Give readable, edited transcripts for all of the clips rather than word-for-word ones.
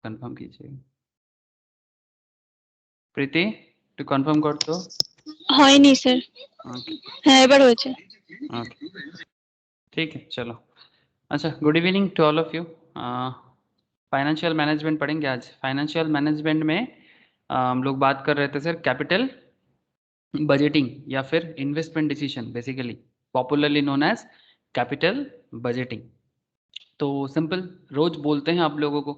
Confirm कीजिए। প্রীতি একটু confirm করতো। হয়নি স্যার। ओके হ্যাঁ এবার হয়েছে। ओके ठीक है चलो। अच्छा good evening to all of you. Financial management पढ़ेंगे आज। फाइनेंशियल मैनेजमेंट में हम लोग बात कर रहे थे सर कैपिटल बजटिंग या फिर investment decision, basically popularly known as capital budgeting. तो सिंपल रोज बोलते हैं आप लोगों को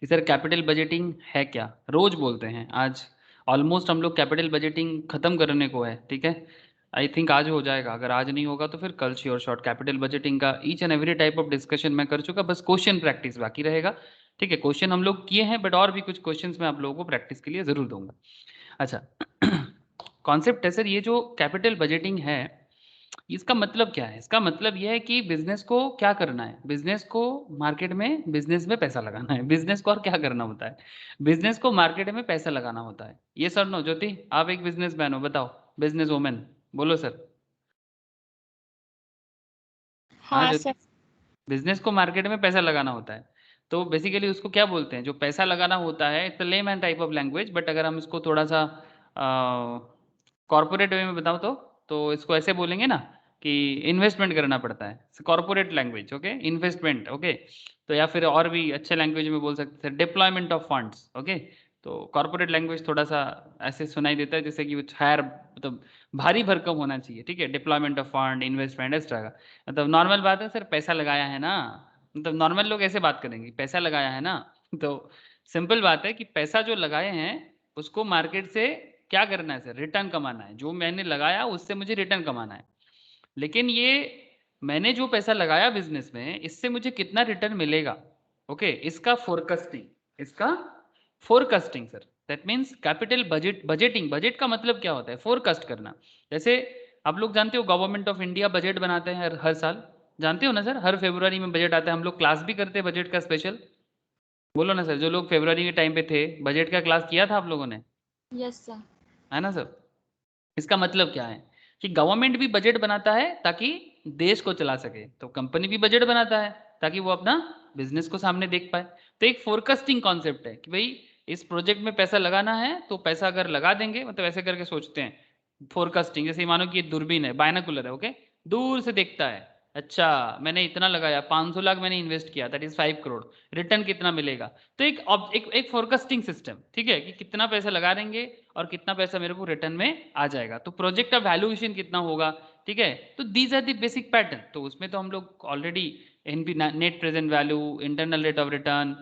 कि सर कैपिटल बजटिंग है क्या, रोज बोलते हैं। आज ऑलमोस्ट हम लोग कैपिटल बजटिंग खत्म करने को है, ठीक है। आई थिंक आज हो जाएगा, अगर आज नहीं होगा तो फिर कल श्योर शॉर्ट कैपिटल बजटिंग का each and every type of discussion मैं कर चुका, बस क्वेश्चन प्रैक्टिस बाकी रहेगा, ठीक है। क्वेश्चन हम लोग किए हैं बट और भी कुछ क्वेश्चंस मैं आप लोगों को प्रैक्टिस के लिए जरूर दूंगा। अच्छा कॉन्सेप्ट है सर, ये जो कैपिटल बजटिंग है इसका मतलब क्या है? इसका मतलब ये है कि बिजनेस को क्या करना है, बिजनेस को मार्केट में, बिजनेस में पैसा लगाना है। बिजनेस को और क्या करना होता है, बिजनेस को मार्केट में पैसा लगाना होता है। ये सर नो ज्योति, आप एक बिजनेसमैन हो, बताओ, बिजनेस वुमेन, बोलो सर। हाँ हाँ ज्योति, सर। बिजनेस को मार्केट में पैसा लगाना होता है। तो बेसिकली उसको क्या बोलते हैं, जो पैसा लगाना होता है, it's layman type of language, but अगर हम इसको थोड़ा सा कॉर्पोरेट वे में बताओ तो इसको ऐसे बोलेंगे ना कि इन्वेस्टमेंट करना पड़ता है, corporate language, okay, investment, okay. तो या फिर और भी अच्छे लैंग्वेज में बोल सकते हैं डिप्लॉयमेंट ऑफ फंड्स, ओके। तो कॉर्पोरेट लैंग्वेज थोड़ा सा ऐसे सुनाई देता है जैसे कि कुछ हायर, मतलब भारी भरकम होना चाहिए, ठीक है। Deployment of fund, investment, extra का मतलब नॉर्मल बात है सर, पैसा लगाया है ना, मतलब नॉर्मल लोग ऐसे बात करेंगे, पैसा लगाया है ना। तो सिंपल बात है कि पैसा जो लगाए हैं उसको मार्केट से क्या करना है सर, रिटर्न कमाना है। जो मैंने लगाया उससे मुझे रिटर्न कमाना है। लेकिन ये मैंने जो पैसा लगाया बिजनेस में, इससे मुझे कितना रिटर्न मिलेगा, ओके, इसका फोरकास्टिंग, इसका forecasting sir, that means capital budget, budgeting, budget का मतलब क्या होता है, फोरकास्ट करना। जैसे आप लोग जानते हो गवर्नमेंट ऑफ इंडिया बजट बनाते हैं हर साल, जानते हो ना सर, हर फरवरी में बजट आता है, हम लोग क्लास भी करते हैं बजट का स्पेशल। बोलो ना सर, जो लोग फरवरी के टाइम पे थे, बजट का क्लास किया था आप लोगों ने, यस सर। है ना सर। इसका मतलब क्या है कि गवर्नमेंट भी बजट बनाता है ताकि देश को चला सके, तो कंपनी भी बजट बनाता है ताकि वो अपना बिजनेस को सामने देख पाए। तो एक फोरकास्टिंग कॉन्सेप्ट है कि भाई इस प्रोजेक्ट में पैसा लगाना है, तो पैसा अगर लगा देंगे, मतलब ऐसे करके सोचते हैं फोरकास्टिंग, जैसे मानो कि ये दूरबीन है, बायनाकुलर है, ओके, दूर से देखता है, अच्छा मैंने इतना लगाया, 500 लाख मैंने इन्वेस्ट किया, दैट इज 5 करोड़, रिटर्न कितना मिलेगा। तो एक फोरकास्टिंग सिस्टम, ठीक है, कि कितना पैसा लगा देंगे और कितना पैसा मेरे को रिटर्न में आ जाएगा, तो प्रोजेक्ट का वैल्यूएशन कितना होगा, ठीक है। तो these are the basic pattern. तो उसमें तो हम लोग already NP, net present value, internal rate of return,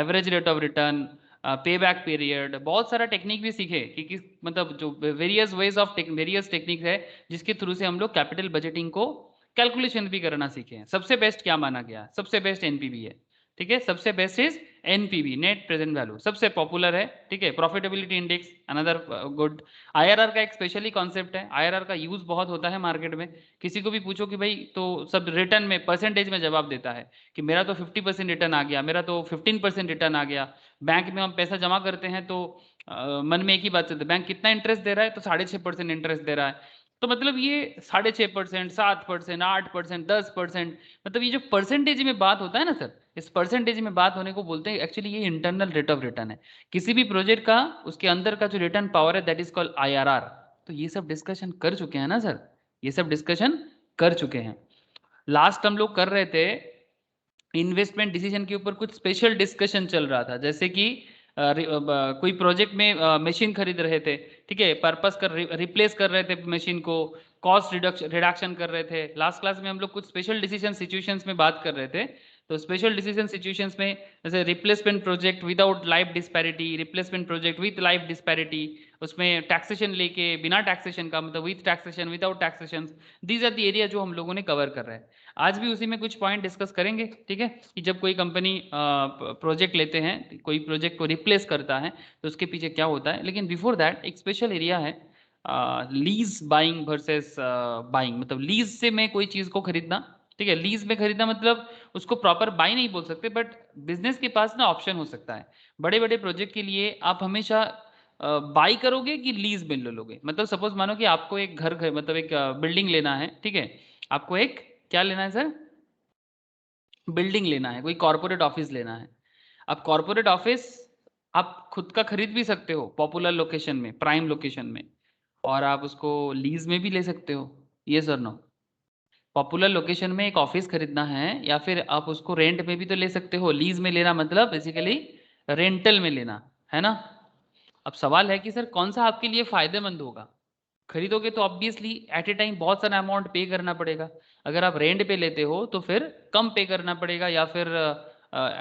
average rate of return, pay back period, बहुत सारा टेक्निक भी सीखे कि किस, मतलब जो various ways of various technique है जिसके थ्रू से हम लोग कैपिटल बजटिंग को कैलकुलेशन भी करना सीखे हैं। सबसे बेस्ट क्या माना गया, सबसे बेस्ट एनपीवी है, ठीक है, सबसे best is NPV, net present value, सबसे पॉपुलर है, ठीक है। Profitability index another good. IRR का एक स्पेशली कॉन्सेप्ट है, आईआरआर का यूज बहुत होता है मार्केट में। किसी को भी पूछो कि भाई, तो सब रिटर्न में परसेंटेज में जवाब देता है कि मेरा तो 50% रिटर्न आ गया, मेरा तो 15% रिटर्न आ गया। बैंक में हम पैसा जमा करते हैं तो मन में एक ही बात चलती है, बैंक कितना इंटरेस्ट दे रहा है, तो 6.5% इंटरेस्ट दे रहा है। तो मतलब ये 6.5%, 7%, 8%, 10%, मतलब ये जो परसेंटेज में बात होता है ना सर, इस परसेंटेज में बात होने को बोलते हैं एक्चुअली ये इंटरनल रेट ऑफ रिटर्न है। किसी भी प्रोजेक्ट का उसके अंदर का जो रिटर्न पावर है दैट इज कॉल्ड आईआरआर। तो ये सब डिस्कशन कर चुके हैं ना सर, ये सब डिस्कशन कर चुके हैं। लास्ट हम लोग कर रहे थे इन्वेस्टमेंट डिसीजन के ऊपर, कुछ स्पेशल डिस्कशन चल रहा था, जैसे कि कोई प्रोजेक्ट में मशीन खरीद रहे थे, ठीक है, पर्पस कर रिप्लेस कर रहे थे मशीन को, कॉस्ट रिडक्शन कर रहे थे। लास्ट क्लास में हम लोग कुछ स्पेशल डिसीजन सिचुएशंस में बात कर रहे थे। तो स्पेशल डिसीजन सिचुएशंस में जैसे replacement project without life disparity, replacement project with life disparity, उसमें टैक्सेशन लेके बिना टैक्सेशन का, मतलब with taxation, without taxation, these are the area जो हम लोगों ने कवर कर रहे हैं। आज भी उसी में कुछ पॉइंट डिस्कस करेंगे, ठीक है, कि जब कोई कंपनी प्रोजेक्ट लेते हैं, कोई प्रोजेक्ट को रिप्लेस करता है तो उसके पीछे क्या होता है। लेकिन बिफोर दैट एक स्पेशल एरिया है लीज बाइंग वर्सेस बाइंग, मतलब लीज से मैं कोई चीज़ को खरीदना, ठीक है, लीज में खरीदना मतलब उसको प्रॉपर बाई नहीं बोल सकते, बट बिजनेस के पास ना ऑप्शन हो सकता है। बड़े बड़े प्रोजेक्ट के लिए आप हमेशा बाई करोगे कि लीज में ले लोगे। मतलब सपोज मानो कि आपको एक घर मतलब एक बिल्डिंग लेना है, ठीक है, आपको एक क्या लेना है सर, बिल्डिंग लेना है, कोई कॉर्पोरेट ऑफिस लेना है। अब कॉर्पोरेट ऑफिस आप खुद का खरीद भी सकते हो पॉपुलर लोकेशन में, प्राइम लोकेशन में, और आप उसको लीज में भी ले सकते हो। यस और नो? पॉपुलर लोकेशन में एक ऑफिस खरीदना है या फिर आप उसको रेंट में भी तो ले सकते हो। लीज में लेना मतलब बेसिकली रेंटल में लेना, है ना? अब सवाल है कि सर कौन सा आपके लिए फायदेमंद होगा? खरीदोगे तो ऑब्वियसली एट ए टाइम बहुत सारा अमाउंट पे करना पड़ेगा। अगर आप रेंट पे लेते हो तो फिर कम पे करना पड़ेगा, या फिर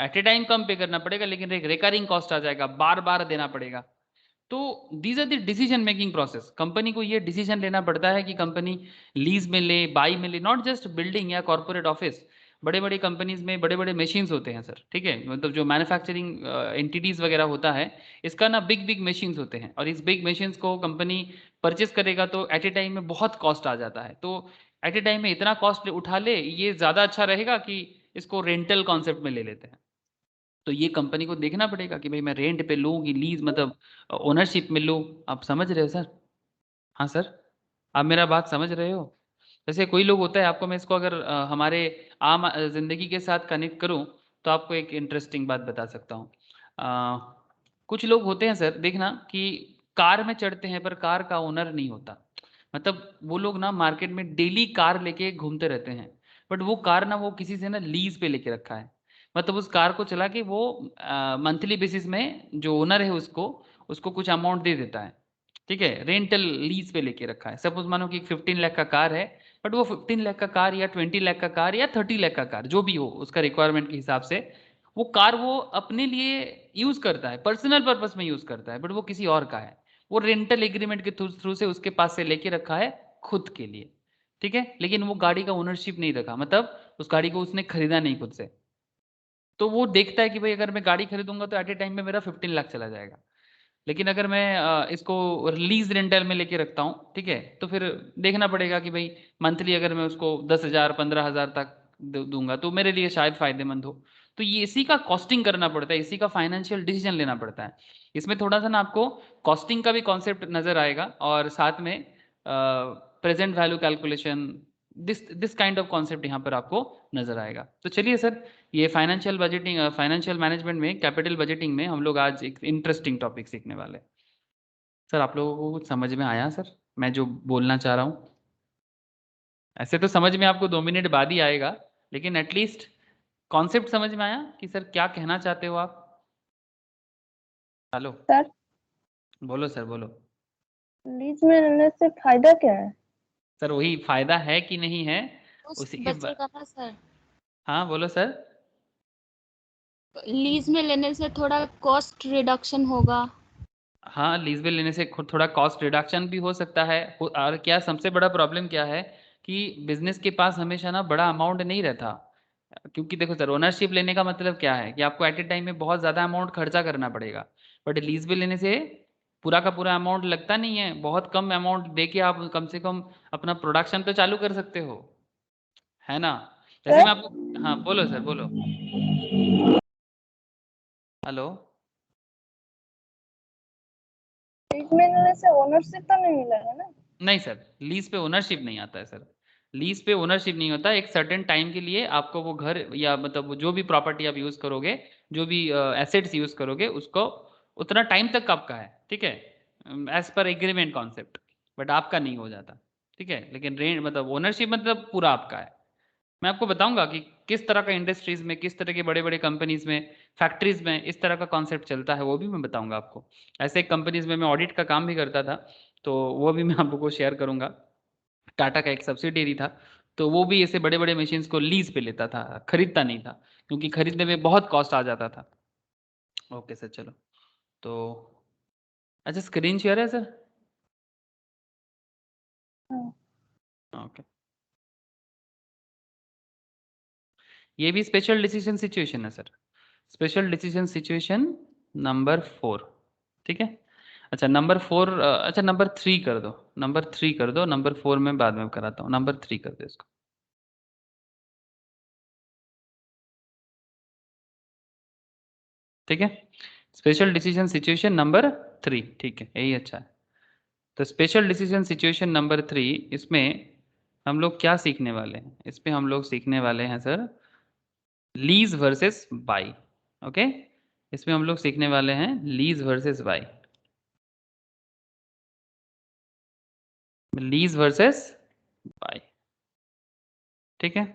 एट ए टाइम कम पे करना पड़ेगा, लेकिन एक रिकरिंग कॉस्ट आ जाएगा, बार बार देना पड़ेगा। तो these are the decision making process. Company को ये डिसीजन लेना पड़ता है कि कंपनी लीज में ले, बाई में ले, नॉट जस्ट बिल्डिंग या कॉर्पोरेट ऑफिस। बड़े बड़े कंपनीज में बड़े बड़े मशीन्स होते हैं सर, ठीक है, मतलब जो मैन्युफैक्चरिंग एंटिटीज वगैरह होता है, इसका ना बिग बिग मशीन्स होते हैं, और इस बिग मशीन्स को कंपनी परचेस करेगा तो एट ए टाइम में बहुत कॉस्ट आ जाता है। तो एट ए टाइम में इतना कॉस्ट उठा ले, ये ज़्यादा अच्छा रहेगा कि इसको रेंटल कॉन्सेप्ट में ले लेते हैं। तो ये कंपनी को देखना पड़ेगा कि भाई मैं रेंट पे लूँ कि लीज, मतलब ओनरशिप में लूँ। आप समझ रहे हो सर? हाँ सर, आप मेरा बात समझ रहे हो? जैसे कोई लोग होता है, आपको मैं इसको अगर हमारे आम ज़िंदगी के साथ कनेक्ट करूँ तो आपको एक इंटरेस्टिंग बात बता सकता हूँ। कुछ लोग होते हैं सर, देखना कि कार में चढ़ते हैं पर कार का ओनर नहीं होता। मतलब वो लोग ना मार्केट में डेली कार लेके घूमते रहते हैं, बट वो कार ना वो किसी से ना लीज पे लेके रखा है। मतलब उस कार को चला के वो मंथली बेसिस में जो ओनर है उसको उसको कुछ अमाउंट दे देता है, ठीक है, रेंटल लीज पे लेके रखा है। सपोज मानो कि 15 लाख का कार है, बट वो 15 लाख का कार या 20 लाख का कार या 30 लाख का कार जो भी हो उसका रिक्वायरमेंट के हिसाब से, वो कार वो अपने लिए यूज करता है, पर्सनल पर्पस में यूज करता है, बट वो किसी और का है। वो रेंटल एग्रीमेंट के थ्रू से उसके पास से लेके रखा है खुद के लिए, ठीक है, लेकिन वो गाड़ी का ओनरशिप नहीं रखा, मतलब उस गाड़ी को उसने खरीदा नहीं खुद से। तो वो देखता है कि भाई अगर मैं गाड़ी खरीदूंगा तो एट ए टाइम में मेरा 15 लाख चला जाएगा, लेकिन अगर मैं इसको लीज रेंटल में लेके रखता हूँ, ठीक है, तो फिर देखना पड़ेगा कि भाई मंथली अगर मैं उसको 10,000 15,000 तक दूंगा तो मेरे लिए शायद फायदेमंद हो। तो ये इसी का कॉस्टिंग करना पड़ता है, इसी का फाइनेंशियल डिसीजन लेना पड़ता है। इसमें थोड़ा सा ना आपको कॉस्टिंग का भी कॉन्सेप्ट नजर आएगा, और साथ में present value calculation, this kind of concept यहाँ पर आपको नजर आएगा। तो चलिए सर, ये फाइनेंशियल बजटिंग, फाइनेंशियल मैनेजमेंट में, कैपिटल बजटिंग में हम लोग आज एक इंटरेस्टिंग टॉपिक सीखने वाले हैं। सर आप लोगों को कुछ समझ में आया सर, मैं जो बोलना चाह रहा हूँ? ऐसे तो समझ में आपको 2 मिनट बाद ही आएगा, लेकिन एटलीस्ट कॉन्सेप्ट समझ में आया कि सर क्या कहना चाहते हो आप? हेलो, सर, बोलो सर बोलो। लीज में लेने से फायदा क्या है? सर वही फायदा है कि नहीं है, कुछ उसी के बचेगा ना सर। हाँ बोलो सर। लीज में लेने से थोड़ा कॉस्ट रिडक्शन होगा। हाँ, लीज पे लेने से खुद थोड़ा कॉस्ट रिडक्शन भी हो सकता है। और क्या सबसे बड़ा प्रॉब्लम क्या है कि बिजनेस के पास हमेशा ना बड़ा अमाउंट नहीं रहता। क्योंकि देखो सर, ओनरशिप लेने का मतलब क्या है कि आपको एट ए टाइम में बहुत ज़्यादा अमाउंट खर्चा करना पड़ेगा, बट लीज पे लेने से पूरा का पूरा अमाउंट लगता नहीं है। बहुत कम अमाउंट दे के आप कम से कम अपना प्रोडक्शन तो चालू कर सकते हो, है ना? जैसे सर, मैं आपको, हाँ बोलो सर बोलो। हेलो। लीज में लेने से ओनरशिप तो नहीं मिलेगा ना? नहीं सर, लीज पे ओनरशिप नहीं आता है सर। लीज पे ओनरशिप नहीं होता। एक सर्टेन टाइम के लिए आपको वो घर या मतलब वो जो भी प्रॉपर्टी आप यूज करोगे, जो भी एसेट्स यूज करोगे, उसको उतना टाइम तक आपका है, ठीक है, एज पर एग्रीमेंट कॉन्सेप्ट, बट आपका नहीं हो जाता, ठीक है। लेकिन रेंट मतलब ओनरशिप मतलब पूरा आपका है। मैं आपको बताऊंगा कि किस तरह का इंडस्ट्रीज में, किस तरह के बड़े बड़े कंपनीज में, फैक्ट्रीज में इस तरह का कॉन्सेप्ट चलता है, वो भी मैं बताऊंगा आपको। ऐसे कंपनीज में मैं ऑडिट का काम भी करता था, तो वो भी मैं आप लोगों को शेयर करूंगा। टाटा का एक सब्सिडियरी था, तो वो भी ऐसे बड़े बड़े मशीन्स को लीज पे लेता था, खरीदता नहीं था, क्योंकि खरीदने में बहुत कॉस्ट आ जाता था। ओके सर, चलो। तो अच्छा, स्क्रीन शेयर है सर? हाँ। ओके। ये भी स्पेशल डिसीजन सिचुएशन है sir. Special decision situation number 4, ठीक है। अच्छा नंबर 4, अच्छा नंबर 3 कर दो, नंबर 3 कर दो, नंबर 4 में बाद में कराता हूँ, नंबर 3 कर दो इसको, ठीक है। स्पेशल डिसीजन सिचुएशन नंबर 3, ठीक है, यही अच्छा है। तो स्पेशल डिसीजन सिचुएशन नंबर 3, इसमें हम लोग क्या सीखने वाले हैं? इसमें हम लोग सीखने वाले हैं sir lease versus by, okay. इसमें हम लोग सीखने वाले हैं lease versus by. Lease versus by, ठीक है।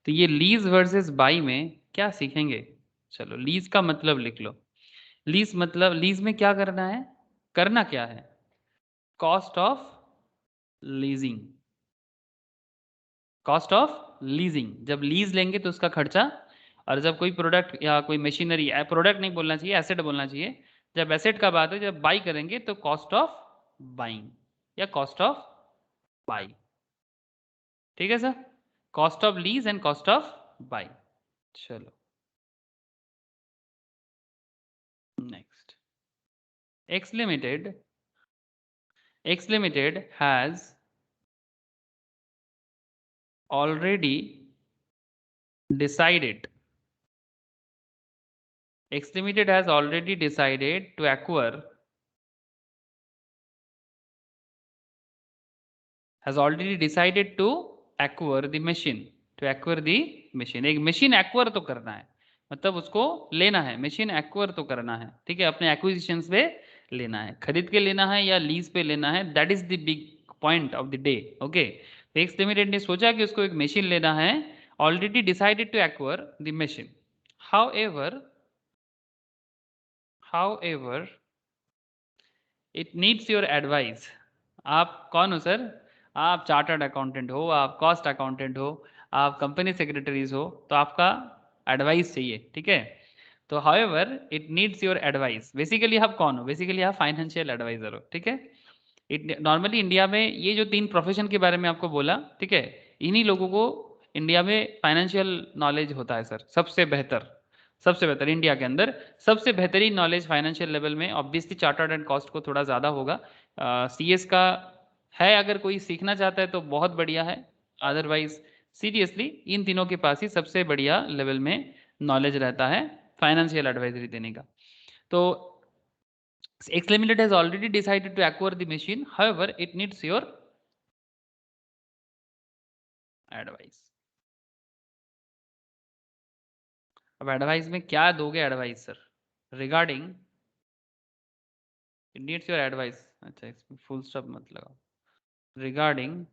तो ये लीज वर्सेस बाई में क्या सीखेंगे, चलो लीज का मतलब लिख लो। लीज मतलब लीज में क्या करना है, करना क्या है, cost of leasing. Cost of leasing, जब लीज लेंगे तो उसका खर्चा, और जब कोई प्रोडक्ट या कोई मशीनरी, प्रोडक्ट नहीं बोलना चाहिए, एसेट बोलना चाहिए, जब एसेट का बात है, जब बाई करेंगे तो कॉस्ट ऑफ बाइंग या कॉस्ट ऑफ बाई, ठीक है sir. Cost of lease and cost of by. चलो next, X Limited has already decided, X Limited has already decided to acquire, has already decided to acquire the machine, to acquire the machine। एक machine acquire तो करना है, मतलब उसको लेना है, machine acquire तो करना है, ठीक है, अपने एक्विजिशन पे लेना है, खरीद के लेना है या लीज पे लेना है, that is the big point of the day. Okay, तो एक्स लिमिटेड ने सोचा कि उसको एक मशीन लेना है, already decided to acquire the machine. However it needs your advice. आप कौन हो सर, आप चार्टर्ड अकाउंटेंट हो, आप कॉस्ट अकाउंटेंट हो, आप कंपनी सेक्रेटरीज हो, तो आपका एडवाइस चाहिए, ठीक है। तो however it needs your advice, basically आप कौन हो, बेसिकली आप फाइनेंशियल एडवाइजर हो, ठीक है। नॉर्मली इंडिया में ये जो 3 प्रोफेशन के बारे में आपको बोला, ठीक है, इन्हीं लोगों को इंडिया में फाइनेंशियल नॉलेज होता है सर, सबसे बेहतर, सबसे बेहतर इंडिया के अंदर सबसे बेहतरीन नॉलेज फाइनेंशियल लेवल में। ऑब्वियसली चार्टर्ड एंड कॉस्ट को थोड़ा ज़्यादा होगा, सीएस का है, अगर कोई सीखना चाहता है तो बहुत बढ़िया है, अदरवाइज सीरियसली इन तीनों के पास ही सबसे बढ़िया लेवल में नॉलेज रहता है फाइनेंशियल एडवाइजरी देने का। तो X Limited has already decided to acquire the machine, however it needs your advice। अब एडवाइस में क्या दोगे advice sir, regarding, it needs your advice, अच्छा इसमें फुल स्टॉप मत लगाओ, regarding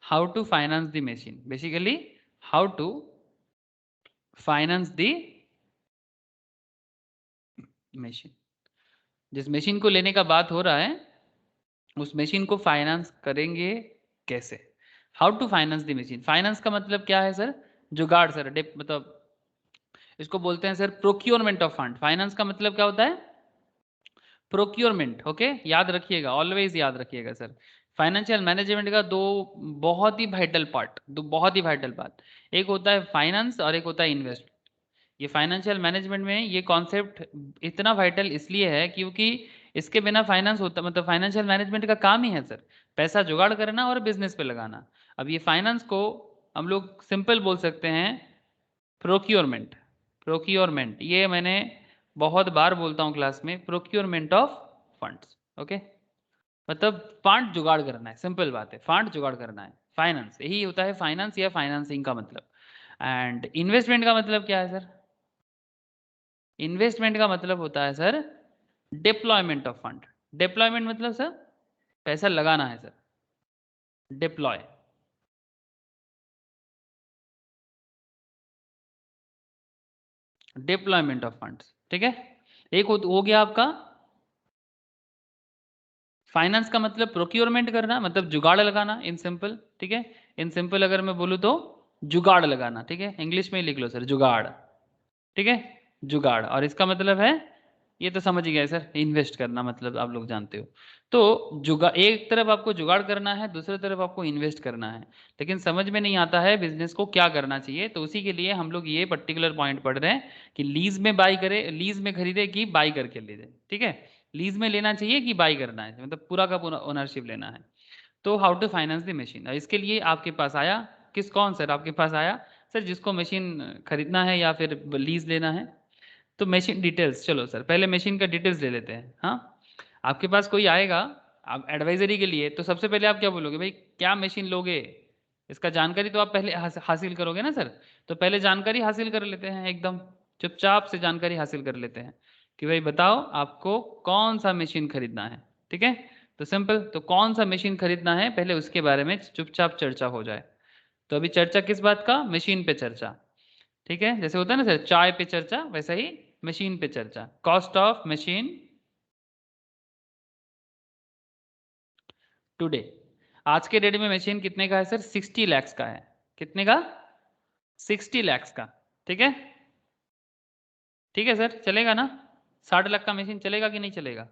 how to finance the machine, basically how to finance the machine. जिस machine को लेने का बात हो रहा है उस मशीन को फाइनेंस करेंगे कैसे, how to finance the machine. Finance का मतलब क्या है सर, जुगाड़ सर, मतलब इसको बोलते हैं sir procurement of fund. Finance का मतलब क्या होता है, प्रोक्योरमेंट, ओके, याद रखिएगा, ऑलवेज याद रखिएगा सर। फाइनेंशियल मैनेजमेंट का दो बहुत ही वाइटल पार्ट, दो बहुत ही वाइटल पार्ट, एक होता है फाइनेंस और एक होता है इन्वेस्ट। ये फाइनेंशियल मैनेजमेंट में ये कॉन्सेप्ट इतना वाइटल इसलिए है क्योंकि इसके बिना फाइनेंस होता, मतलब फाइनेंशियल मैनेजमेंट का काम ही है सर पैसा जुगाड़ करना और बिजनेस पे लगाना। अब ये फाइनेंस को हम लोग सिंपल बोल सकते हैं प्रोक्योरमेंट। प्रोक्योरमेंट ये मैंने बहुत बार बोलता हूँ क्लास में, प्रोक्योरमेंट ऑफ फंड्स, ओके, मतलब फंड जुगाड़ करना है, सिंपल बात है, फंड जुगाड़ करना है, फाइनेंस यही होता है, फाइनेंस या फाइनेंसिंग का मतलब। एंड इन्वेस्टमेंट का मतलब क्या है सर, इन्वेस्टमेंट का मतलब होता है sir deployment of fund. Deployment मतलब सर पैसा लगाना है sir, deploy, deployment of funds, ठीक है। एक हो गया आपका फाइनेंस का मतलब प्रोक्योरमेंट करना, मतलब जुगाड़ लगाना इन सिंपल, ठीक है। इन सिंपल अगर मैं बोलूँ तो जुगाड़ लगाना, ठीक है, इंग्लिश में ही लिख लो सर जुगाड़, ठीक है, जुगाड़। और इसका मतलब है, ये तो समझ ही गए सर, इन्वेस्ट करना मतलब आप लोग जानते हो। तो जुगाड़, एक तरफ आपको जुगाड़ करना है, दूसरी तरफ आपको इन्वेस्ट करना है, लेकिन समझ में नहीं आता है बिजनेस को क्या करना चाहिए, तो उसी के लिए हम लोग ये पर्टिकुलर पॉइंट पढ़ रहे हैं कि लीज में बाई करे, लीज में खरीदे कि बाई करके ले दे, ठीक है, लीज में लेना चाहिए कि बाई करना है, मतलब पूरा का पूरा ओनरशिप लेना है। तो how to finance the machine, इसके लिए आपके पास आया किस, कौन सर आपके पास आया, सर जिसको मशीन खरीदना है या फिर लीज लेना है। तो मशीन डिटेल्स, चलो सर पहले मशीन का डिटेल्स ले लेते हैं। हाँ, आपके पास कोई आएगा आप एडवाइजरी के लिए, तो सबसे पहले आप क्या बोलोगे, भाई क्या मशीन लोगे, इसका जानकारी तो आप पहले हासिल करोगे ना सर, तो पहले जानकारी हासिल कर लेते हैं एकदम। चुपचाप से जानकारी हासिल कर लेते हैं कि भाई बताओ आपको कौन सा मशीन खरीदना है, ठीक है। तो सिंपल, तो कौन सा मशीन खरीदना है पहले उसके बारे में चुपचाप चर्चा हो जाए। तो अभी चर्चा किस बात का, मशीन पे चर्चा, ठीक है। जैसे होता है ना सर चाय पे चर्चा, वैसा ही मशीन पे चर्चा। कॉस्ट ऑफ मशीन टुडे, आज के डेट में मशीन कितने का है सर, 60 लाख का है। कितने का, 60 लाख का, ठीक है। ठीक है सर, चलेगा ना, 60 लाख का मशीन चलेगा कि नहीं चलेगा।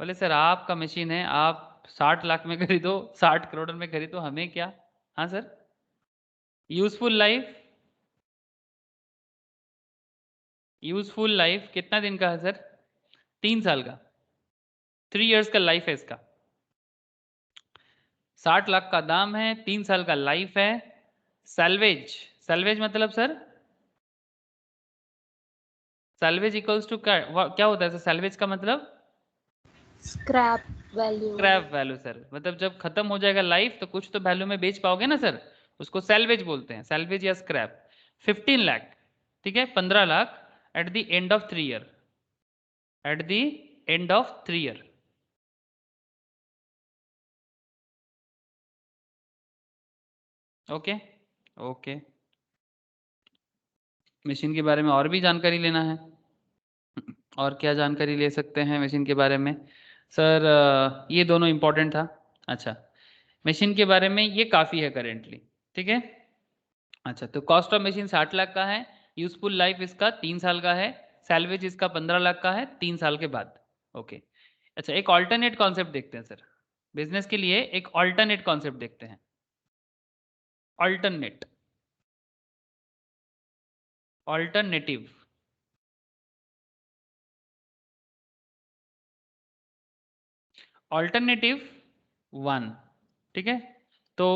बोले सर आपका मशीन है, आप 60 लाख में खरीदो, 60 करोड़ में खरीदो, हमें क्या। हाँ sir, useful life, useful life कितना दिन का है सर, 3 साल का, 3 इयर्स का लाइफ है इसका। 60 लाख का दाम है, 3 साल का लाइफ है। सैल्वेज, सैल्वेज मतलब सर, सैल्वेज इक्वल्स टू क्या होता है सर, सैल्वेज का मतलब scrap value. Scrap value sir, मतलब जब खत्म हो जाएगा लाइफ तो कुछ तो वैल्यू में बेच पाओगे ना सर, उसको सैल्वेज बोलते हैं, सैल्वेज या स्क्रैप। 15 लाख, ठीक है, 15 lakh eight the end of 3 year, eight the end of 3 year. Okay okay, machine के बारे में और भी जानकारी लेना है, और क्या जानकारी ले सकते हैं मशीन के बारे में सर, ये दोनों इंपॉर्टेंट था। अच्छा, मशीन के बारे में ये काफ़ी है करेंटली, ठीक है। अच्छा, तो कॉस्ट ऑफ मशीन 60 लाख का है, यूजफुल लाइफ इसका 3 साल का है, सैलवेज इसका 15 लाख का है 3 साल के बाद। ओके, अच्छा एक ऑल्टरनेट कॉन्सेप्ट देखते हैं सर, बिजनेस के लिए एक ऑल्टरनेट कॉन्सेप्ट देखते हैं। ऑल्टरनेट, ऑल्टरनेटिव, ऑल्टरनेटिव वन, ठीक है। तो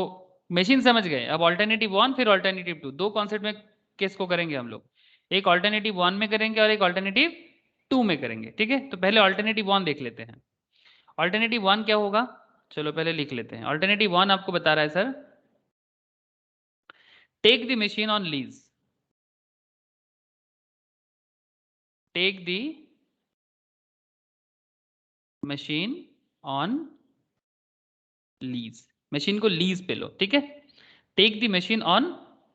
मशीन समझ गए, अब ऑल्टरनेटिव वन फिर ऑल्टरनेटिव टू, दो कॉन्सेप्ट में केस को करेंगे हम लोग, एक ऑल्टरनेटिव वन में करेंगे और एक ऑल्टरनेटिव टू में करेंगे, ठीक है। तो पहले ऑल्टरनेटिव वन देख लेते हैं। ऑल्टरनेटिव वन क्या होगा, चलो पहले लिख लेते हैं। ऑल्टरनेटिव वन आपको बता रहा है sir, take the machine on lease, take the machine on lease, machine को लीज पे लो, ठीक है। Take the machine on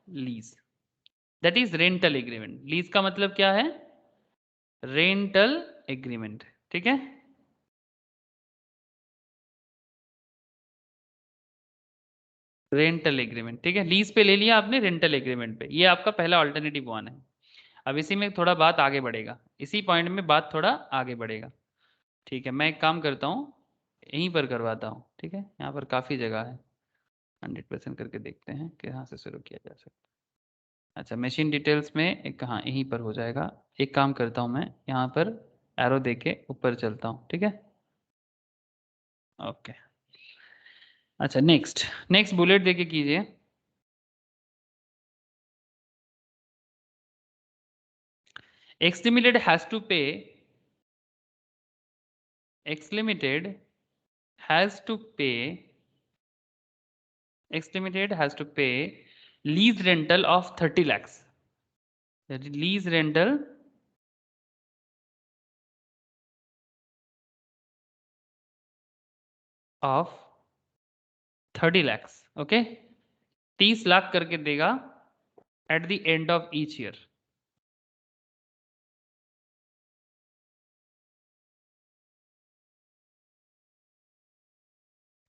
lease, that is rental agreement. Lease का मतलब क्या है, रेंटल एग्रीमेंट, ठीक है। रेंटल एग्रीमेंट, ठीक है, लीज पे ले लिया आपने, रेंटल एग्रीमेंट पे, ये आपका पहला ऑल्टरनेटिव वन है। अब इसी में थोड़ा बात आगे बढ़ेगा, इसी पॉइंट में बात थोड़ा आगे बढ़ेगा, ठीक है। मैं एक काम करता हूँ, यहीं पर करवाता हूँ, ठीक है, यहाँ पर काफ़ी जगह है, 100% करके देखते हैं कि कहाँ से शुरू किया जा सकता है। अच्छा, मशीन डिटेल्स में एक कहाँ, यहीं पर हो जाएगा। एक काम करता हूँ, मैं यहाँ पर एरो दे के ऊपर चलता हूँ, ठीक है। ओके, अच्छा नेक्स्ट, नेक्स्ट बुलेट दे के कीजिए। X Limited has to pay, X Limited has to pay, X Limited has to pay lease rental of 30 lakhs. That is lease rental of 30 lakhs. Okay, 30 lakh करके देगा at the end of each year.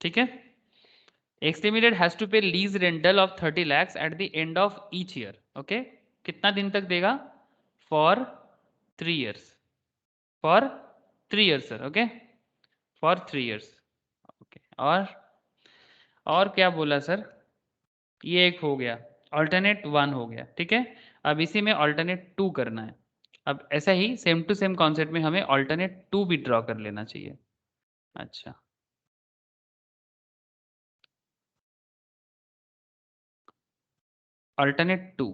ठीक है, X Limited has to pay lease rental of 30 lakhs at the end of each year. Okay, कितना दिन तक देगा, for 3 years, for 3 years sir. Okay, for 3 years. Okay, और क्या बोला sir, ये एक हो गया, ऑल्टरनेट वन हो गया, ठीक है। अब इसी में ऑल्टरनेट टू करना है। अब ऐसा ही सेम टू सेम कॉन्सेप्ट में हमें ऑल्टरनेट टू भी ड्रॉ कर लेना चाहिए। अच्छा, ऑल्टरनेट टू,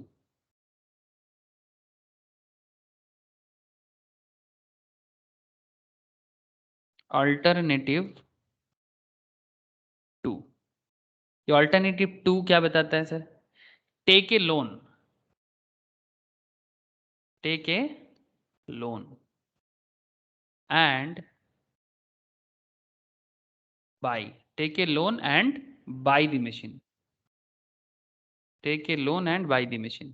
ऑल्टरनेटिव टू, ये ऑल्टरनेटिव टू क्या बताता है sir, take a loan, take a loan and buy. Take a loan and buy the machine. Take a loan and buy the machine.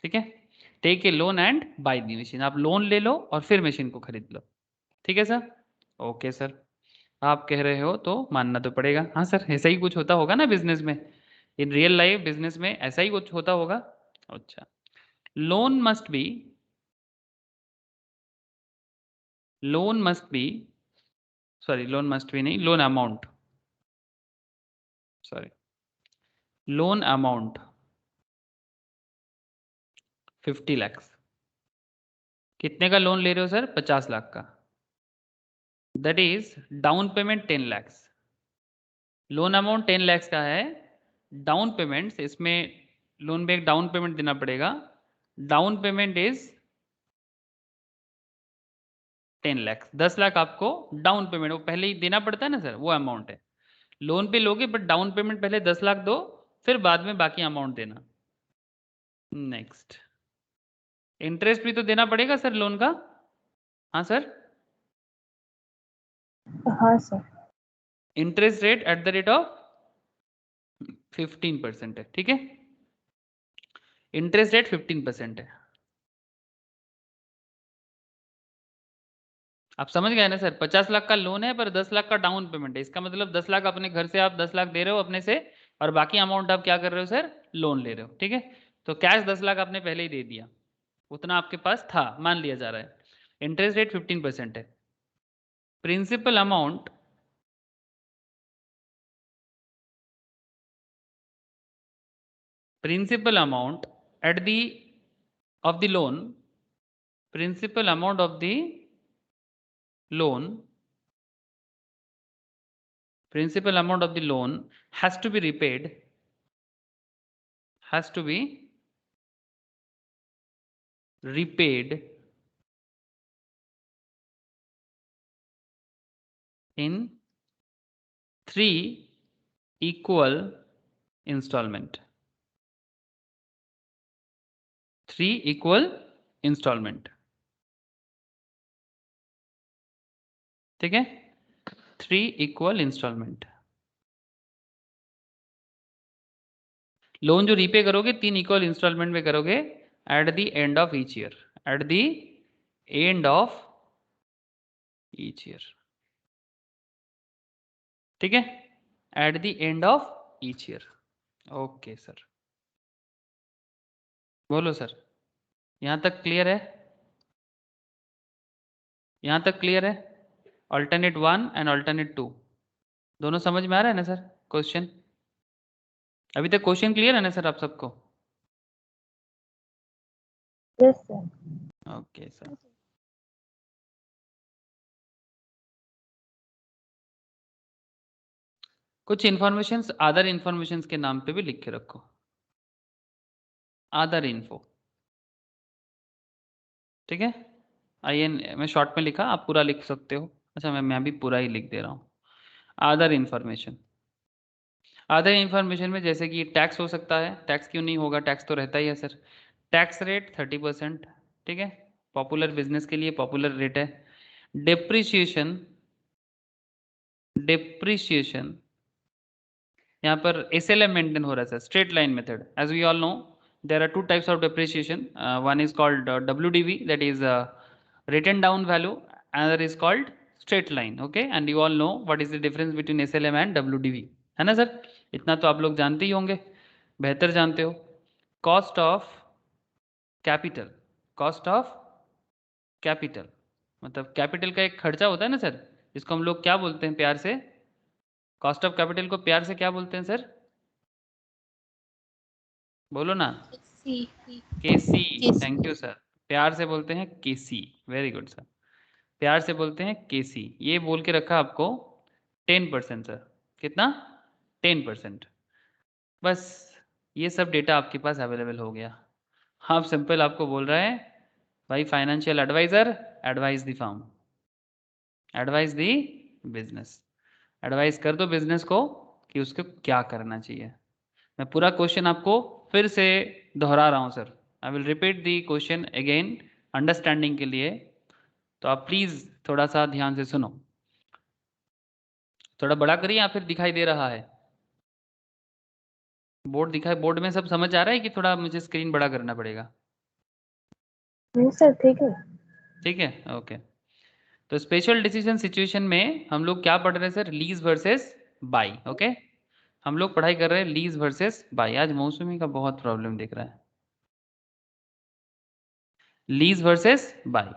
ठीक है, take a loan and buy the machine, आप loan ले लो और फिर machine को खरीद लो। ठीक है सर, ओके सर, आप कह रहे हो तो मानना तो पड़ेगा। हाँ सर, ऐसा ही कुछ होता होगा ना बिजनेस में, इन रियल लाइफ बिजनेस में ऐसा ही कुछ होता होगा। अच्छा, loan must be sorry, loan must be नहीं, loan amount, sorry, loan amount 50 lakh. कितने का लोन ले रहे हो सर? 50 लाख का। That is down payment 10 lakh. Loan amount 10 lakh का है, डाउन पेमेंट इसमें लोन में एक डाउन पेमेंट देना पड़ेगा। Down payment is 10 lakh, 10 lakh आपको डाउन पेमेंट वो पहले ही देना पड़ता है ना सर, वो अमाउंट है। लोन पे लोगे बट डाउन पेमेंट पहले 10 लाख दो, फिर बाद में बाकी अमाउंट देना। नेक्स्ट, इंटरेस्ट भी तो देना पड़ेगा सर लोन का। हाँ सर, हाँ sir. Interest rate at the rate of 15% है। ठीक है, इंटरेस्ट रेट 15% है। आप समझ गए ना सर, 50 लाख का लोन है पर 10 लाख का डाउन पेमेंट है। इसका मतलब 10 लाख अपने घर से आप 10 लाख दे रहे हो अपने से, और बाकी अमाउंट आप क्या कर रहे हो सर? लोन ले रहे हो। ठीक है, तो कैश 10 लाख आपने पहले ही दे दिया, उतना आपके पास था, मान लिया जा रहा है। इंटरेस्ट रेट 15% है। Principal amount at the of the loan, principal amount of the loan, principal amount of the loan has to be repaid in 3 equal installment। 3 equal installment। ठीक है, 3 equal installment। लोन जो repay करोगे 3 equal instalment में करोगे eight the end of each year, eight the end of each year. ठीक है, eight the end of each year. Okay sir, बोलो sir, यहां तक क्लियर है? यहां तक क्लियर है? अल्टरनेट 1 एंड अल्टरनेट 2 दोनों समझ में आ रहा है ना सर? क्वेश्चन अभी तक क्वेश्चन क्लियर है ना सर आप सबको? Yes sir. ओके सर, कुछ इंफॉर्मेशंस अदर इंफॉर्मेशंस के नाम पे भी लिख के रखो। अदर इन्फो, ठीक है, IN मैं शॉर्ट में लिखा, आप पूरा लिख सकते हो। अच्छा, मैं भी पूरा ही लिख दे रहा हूँ। अदर इन्फॉर्मेशन, अदर इन्फॉर्मेशन में जैसे कि टैक्स हो सकता है, टैक्स क्यों नहीं होगा, टैक्स तो रहता ही है सर। टैक्स रेट 30%, ठीक है, पॉपुलर बिजनेस के लिए पॉपुलर रेट है। डेप्रिसिएशन, डेप्रिसिएशन यहाँ पर SLM मेंटेन हो रहा है sir, straight line method. As we all know there are two types of depreciation, one is called WDV, that is written down value, another is called straight line। okay, and you all know what is the difference between SLM and WDV, है ना sir? इतना तो आप लोग जानते ही होंगे, बेहतर जानते हो। Cost of capital, cost of capital मतलब कैपिटल का एक खर्चा होता है ना सर, इसको हम लोग क्या बोलते हैं प्यार से? कॉस्ट ऑफ कैपिटल को प्यार से क्या बोलते हैं सर? बोलो ना। केसी, थैंक यू सर, प्यार से बोलते हैं केसी। वेरी गुड सर, प्यार से बोलते हैं केसी। ये बोल के रखा आपको 10% सर। कितना? 10%। बस ये सब डेटा आपके पास अवेलेबल हो गया। आप सिंपल आपको बोल रहे हैं भाई financial adviser advise the firm, advise the business, advise कर दो बिजनेस को कि उसको क्या करना चाहिए। मैं पूरा क्वेश्चन आपको फिर से दोहरा रहा हूँ sir, I will repeat the question again understanding के लिए, तो आप प्लीज थोड़ा सा ध्यान से सुनो। थोड़ा बड़ा करिए या फिर दिखाई दे रहा है? बोर्ड दिखाई, बोर्ड में सब समझ आ रहा है कि थोड़ा मुझे स्क्रीन बड़ा करना पड़ेगा? नहीं सर, ठीक है। ठीक है, ओके। तो स्पेशल डिसीजन सिचुएशन में हम लोग क्या पढ़ रहे हैं sir? Lease versus by. Okay, हम लोग पढ़ाई कर रहे हैं लीज वर्सेस बाई। आज मौसमी का बहुत प्रॉब्लम दिख रहा है। लीज वर्सेस बाई,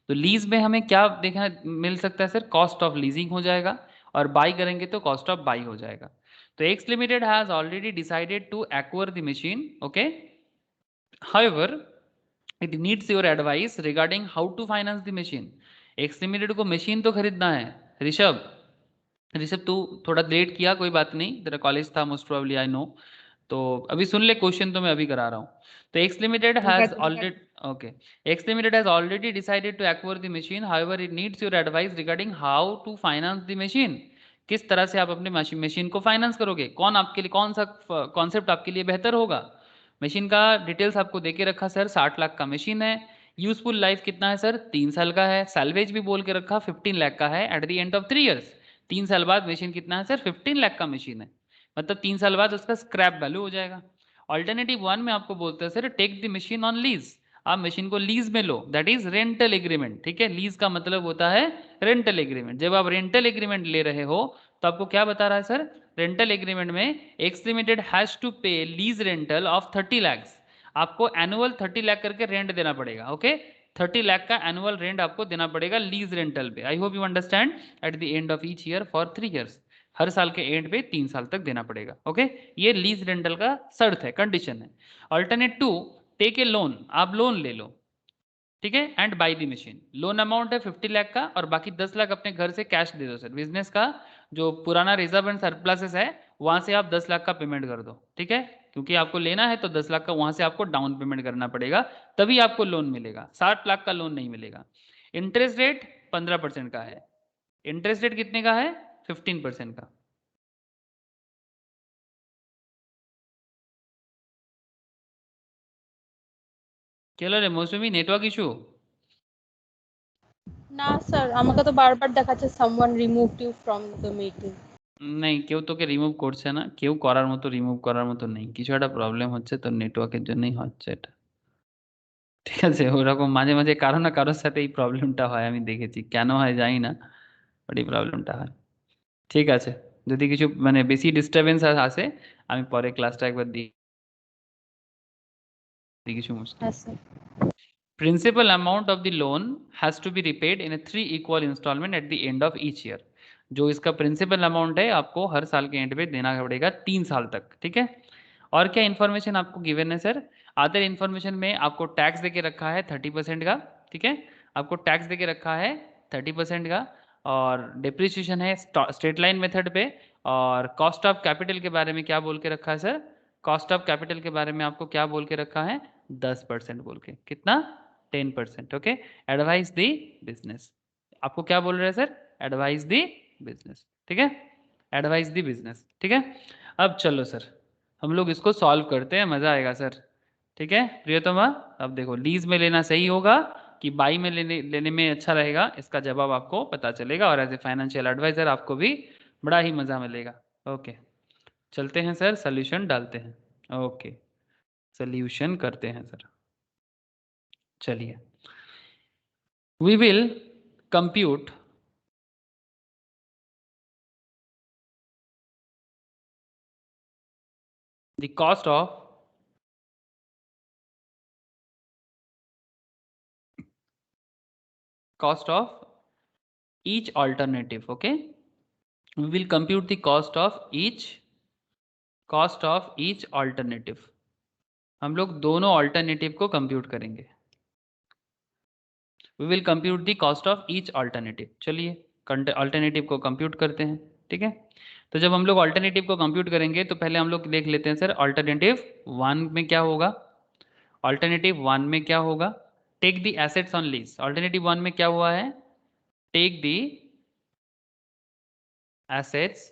तो लीज में हमें क्या देखना मिल सकता है सर? कॉस्ट ऑफ लीजिंग हो जाएगा, और बाई करेंगे तो कॉस्ट ऑफ बाई हो जाएगा। तो X limited has already decided to acquire the machine, okay, however it needs your advice regarding how to finance the machine। X limited को machine तो खरीदना है। ऋषभ, ऋषभ तू थोड़ा लेट किया, कोई बात नहीं, तेरा कॉलेज था मोस्ट प्रोबेबली, आई नो। तो अभी सुन ले क्वेश्चन, तो मैं अभी करा रहा हूँ। तो X limited has already, okay, X limited has already decided to acquire the machine, however it needs your advice regarding how to finance the machine. किस तरह से आप अपने मशीन को फाइनेंस करोगे? कौन आपके लिए, कौन सा कॉन्सेप्ट आपके लिए बेहतर होगा? मशीन का डिटेल्स आपको देके रखा सर, 60 लाख का मशीन है। यूजफुल लाइफ कितना है सर? 3 साल का है। सैलवेज भी बोल के रखा 15 लाख का है eight the end of 3 years. 3 साल बाद मशीन कितना है सर? 15 लाख का मशीन है, मतलब 3 साल बाद उसका स्क्रैप वैल्यू हो जाएगा। ऑल्टरनेटिव 1 में आपको बोलते हैं sir take the machine on lease, आप मशीन को लीज में लो, दैट इज रेंटल एग्रीमेंट। ठीक है, लीज का मतलब होता है रेंटल एग्रीमेंट। जब आप रेंटल एग्रीमेंट ले रहे हो तो आपको क्या बता रहा है सर? रेंटल एग्रीमेंट में एक्स लिमिटेड हैज टू पे लीज रेंटल ऑफ 30 लाख। आपको एनुअल 30 लाख करके रेंट देना पड़ेगा। ओके, 30 लाख का एनुअल रेंट आपको देना पड़ेगा लीज रेंटल पे। I hope you understand. At the end of each year for 3 years, हर साल के एंड पे 3 साल तक देना पड़ेगा। ओके, ये लीज रेंटल का शर्त है, कंडीशन है। अल्टरनेट 2, टेक ए लोन, आप लोन ले लो, ठीक है, and by the machine. Loan amount है 50 लाख का, और बाकी 10 लाख अपने घर से कैश दे दो सर। बिजनेस का जो पुराना रिजर्व एंड सरप्लसेस है वहां से आप 10 लाख का पेमेंट कर दो, ठीक है, क्योंकि आपको लेना है तो 10 लाख का वहां से आपको डाउन पेमेंट करना पड़ेगा, तभी आपको लोन मिलेगा। 60 लाख का लोन नहीं मिलेगा। इंटरेस्ट रेट 15% का है। इंटरेस्ट रेट कितने का है? 15% का। चलो रे मौसमी, नेटवर्क इशू? না স্যার, আমাকে তো বারবার দেখাচ্ছে someone removed you from the meeting। नहीं, কেউ তোকে রিমুভ করছে না, কেউ করার মতো রিমুভ করার মতো নেই, কিছু একটা প্রবলেম হচ্ছে, তোর নেটওয়ার্কের জন্যই হচ্ছে এটা। ঠিক আছে, ওরকম মাঝে মাঝে কারো না কারোর সাথে এই প্রবলেমটা হয়, আমি দেখেছি, কেন হয় জানি না, বাট এই প্রবলেমটা হয়। ঠিক আছে, যদি কিছু মানে বেশি ডিস্টারবেন্স আসে, আমি পরে ক্লাসটা একবার দিই কিছু মুশকিল। হ্যাঁ sir. Principal amount of the loan has to be repaid in a 3 equal installment at the end of each year। जो इसका प्रिंसिपल अमाउंट है आपको हर साल के एंड पे देना पड़ेगा 3 साल तक, ठीक है। और क्या इन्फॉर्मेशन आपको गिवन है सर? अदर इन्फॉर्मेशन में आपको टैक्स देके रखा है 30% का, ठीक है, आपको टैक्स देके रखा है 30% का, और डिप्रिसिएशन है स्ट्रेट लाइन मेथड पे। और कॉस्ट ऑफ कैपिटल के बारे में क्या बोल के रखा है सर? कॉस्ट ऑफ कैपिटल के बारे में आपको क्या बोल के रखा है? 10% बोल के। कितना? 10%। ओके, एडवाइस दी बिजनेस, आपको क्या बोल रहे हैं सर? एडवाइस दी बिजनेस, ठीक है, एडवाइस दी बिजनेस, ठीक है। अब चलो सर, हम लोग इसको सॉल्व करते हैं, मजा आएगा सर, ठीक है प्रियतमा। अब देखो, लीज में लेना सही होगा कि बाई में लेने में अच्छा रहेगा, इसका जवाब आपको पता चलेगा, और एज ए फाइनेंशियल एडवाइजर आपको भी बड़ा ही मजा मिलेगा। ओके, चलते हैं सर, सोल्यूशन डालते हैं। ओके, सोल्यूशन करते हैं सर। चलिए, we will compute the cost of each alternative। okay, we will compute the cost of each alternative। हम लोग दोनों ऑल्टरनेटिव को कंप्यूट करेंगे। we will compute the cost of each alternative। चलिए अल्टरनेटिव को कंप्यूट करते हैं, ठीक है। तो जब हम लोग अल्टरनेटिव को कंप्यूट करेंगे तो पहले हम लोग देख लेते हैं सर अल्टरनेटिव 1 में क्या होगा। अल्टरनेटिव 1 में क्या होगा? Take the assets on lease. Alternative 1 में क्या हुआ है? Take the assets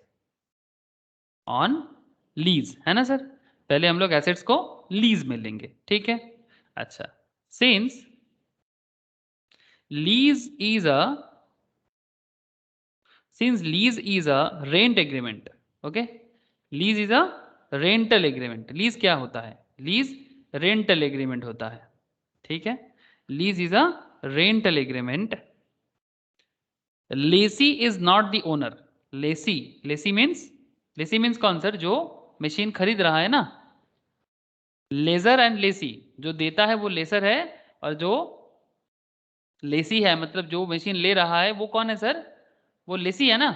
on lease, है ना सर। पहले हम लोग एसेट्स को लीज में लेंगे, ठीक है। अच्छा, since lease is a rent agreement, okay, lease is a rental agreement. Lease क्या होता है? लीज रेंटल एग्रीमेंट होता है, ठीक है। Lease is a rental agreement. Lessee is not the owner. Lessee means कौन सर? जो मशीन खरीद रहा है ना, लेजर एंड लेसी, जो देता है वो लेसर है, और जो लेसी है मतलब जो मशीन ले रहा है वो कौन है सर? वो लेसी है ना।